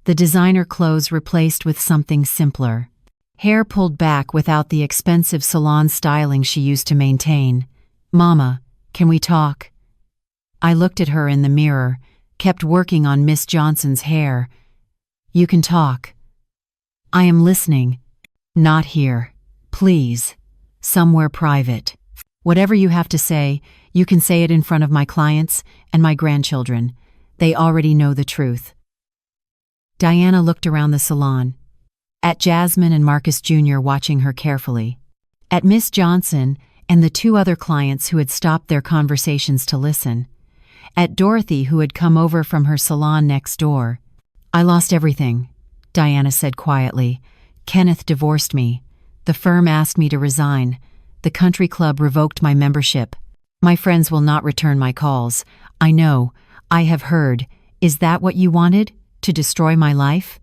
The designer clothes replaced with something simpler. Hair pulled back without the expensive salon styling she used to maintain. "Mama, can we talk?" I looked at her in the mirror, kept working on Miss Johnson's hair. "You can talk." "I am listening." "Not here. Please. Somewhere private. Whatever you have to say, you can say it in front of my clients and my grandchildren. They already know the truth." Diana looked around the salon, at Jasmine and Marcus Jr. watching her carefully, at Miss Johnson and the 2 other clients who had stopped their conversations to listen, at Dorothy who had come over from her salon next door. "I lost everything," Diana said quietly. "Kenneth divorced me. The firm asked me to resign. The country club revoked my membership. My friends will not return my calls. I know. I have heard. Is that what you wanted? To destroy my life?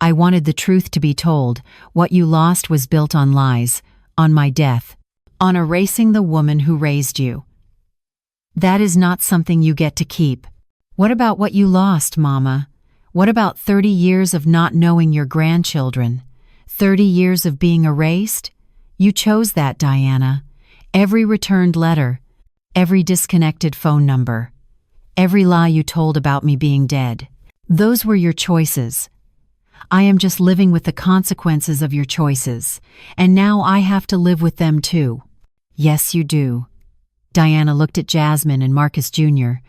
I wanted the truth to be told. What you lost was built on lies, on my death, on erasing the woman who raised you. That is not something you get to keep. What about what you lost, Mama? What about 30 years of not knowing your grandchildren? 30 years of being erased? You chose that, Diana. Every returned letter, every disconnected phone number, every lie you told about me being dead. Those were your choices. I am just living with the consequences of your choices, and now I have to live with them too." "Yes, you do." Diana looked at Jasmine and Marcus Jr.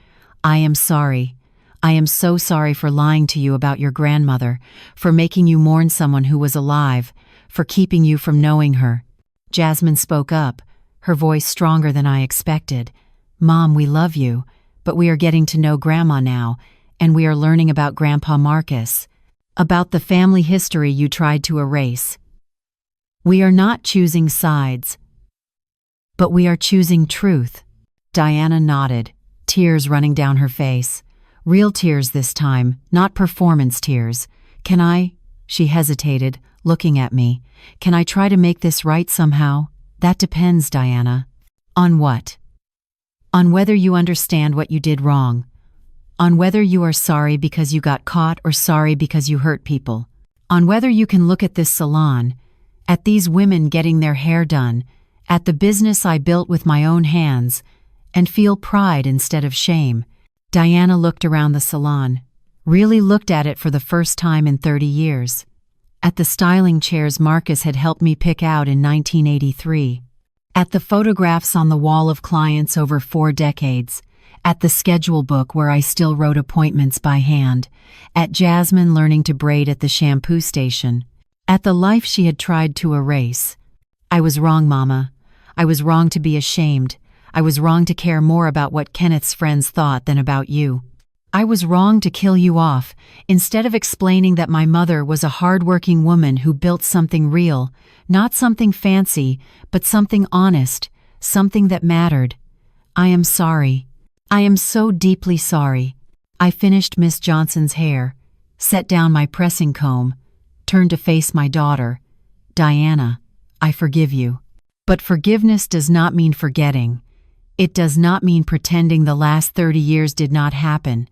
"I am sorry. I am so sorry for lying to you about your grandmother, for making you mourn someone who was alive, for keeping you from knowing her." Jasmine spoke up, her voice stronger than I expected. "Mom, we love you, but we are getting to know Grandma now, and we are learning about Grandpa Marcus, about the family history you tried to erase. We are not choosing sides, but we are choosing truth." Diana nodded, tears running down her face. Real tears this time, not performance tears. "Can I?" She hesitated, looking at me. "Can I try to make this right somehow?" "That depends, Diana." "On what?" "On whether you understand what you did wrong. On whether you are sorry because you got caught or sorry because you hurt people. On whether you can look at this salon, at these women getting their hair done, at the business I built with my own hands, and feel pride instead of shame." Diana looked around the salon, really looked at it for the first time in 30 years. At the styling chairs Marcus had helped me pick out in 1983. At the photographs on the wall of clients over 4 decades. At the schedule book where I still wrote appointments by hand. At Jasmine learning to braid at the shampoo station. At the life she had tried to erase. I was wrong, Mama. I was wrong to be ashamed. I was wrong to care more about what Kenneth's friends thought than about you. I was wrong to kill you off, instead of explaining that my mother was a hard-working woman who built something real, not something fancy, but something honest, something that mattered. I am sorry. I am so deeply sorry. I finished Miss Johnson's hair, set down my pressing comb, turned to face my daughter. Diana, I forgive you. But forgiveness does not mean forgetting. It does not mean pretending the last 30 years did not happen.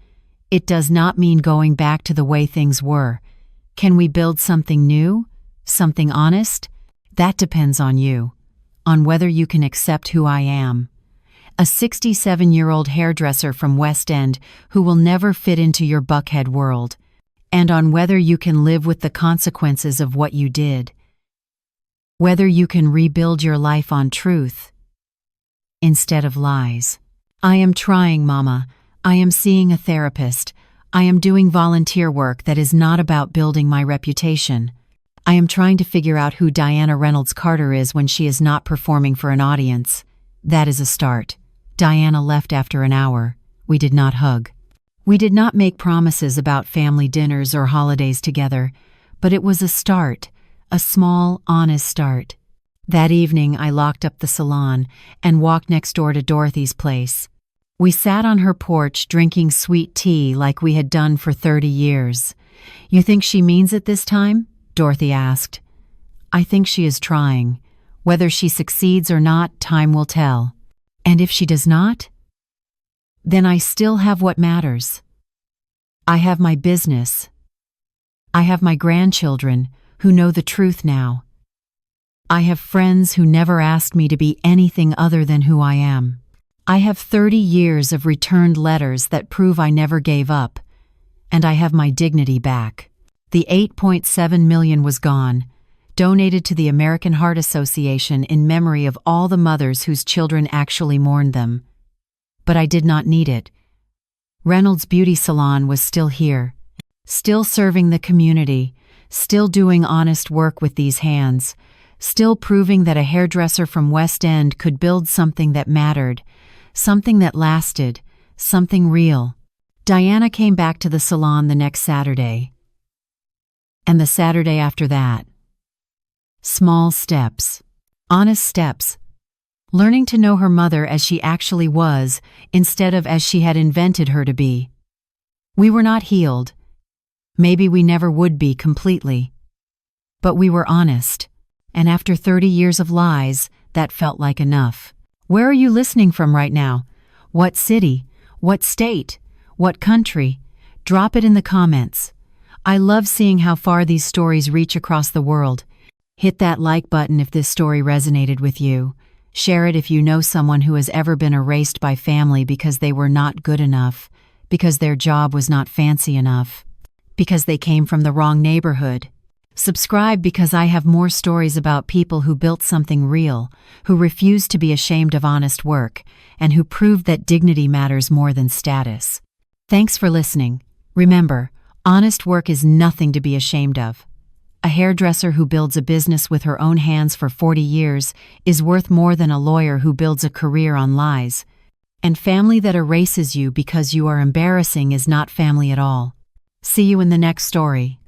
It does not mean going back to the way things were. Can we build something new? Something honest? That depends on you. On whether you can accept who I am. A 67-year-old hairdresser from West End who will never fit into your Buckhead world. And on whether you can live with the consequences of what you did. Whether you can rebuild your life on truth instead of lies. I am trying, Mama. I am seeing a therapist. I am doing volunteer work that is not about building my reputation. I am trying to figure out who Diana Reynolds Carter is when she is not performing for an audience. That is a start. Diana left after an hour. We did not hug. We did not make promises about family dinners or holidays together, but it was a start, a small, honest start. That evening I locked up the salon and walked next door to Dorothy's place. We sat on her porch drinking sweet tea like we had done for 30 years. You think she means it this time? Dorothy asked. I think she is trying. Whether she succeeds or not, time will tell. And if she does not? Then I still have what matters. I have my business. I have my grandchildren who know the truth now. I have friends who never asked me to be anything other than who I am. I have 30 years of returned letters that prove I never gave up, and I have my dignity back. The $8.7 million was gone, donated to the American Heart Association in memory of all the mothers whose children actually mourned them. But I did not need it. Reynolds Beauty Salon was still here, still serving the community, still doing honest work with these hands, still proving that a hairdresser from West End could build something that mattered, something that lasted, something real. Diana came back to the salon the next Saturday. And the Saturday after that. Small steps. Honest steps. Learning to know her mother as she actually was, instead of as she had invented her to be. We were not healed. Maybe we never would be completely. But we were honest. And after 30 years of lies, that felt like enough. Where are you listening from right now? What city? What state? What country? Drop it in the comments. I love seeing how far these stories reach across the world. Hit that like button if this story resonated with you. Share it if you know someone who has ever been erased by family because they were not good enough, because their job was not fancy enough, because they came from the wrong neighborhood. Subscribe because I have more stories about people who built something real, who refused to be ashamed of honest work, and who proved that dignity matters more than status. Thanks for listening. Remember, honest work is nothing to be ashamed of. A hairdresser who builds a business with her own hands for 40 years is worth more than a lawyer who builds a career on lies. And family that erases you because you are embarrassing is not family at all. See you in the next story.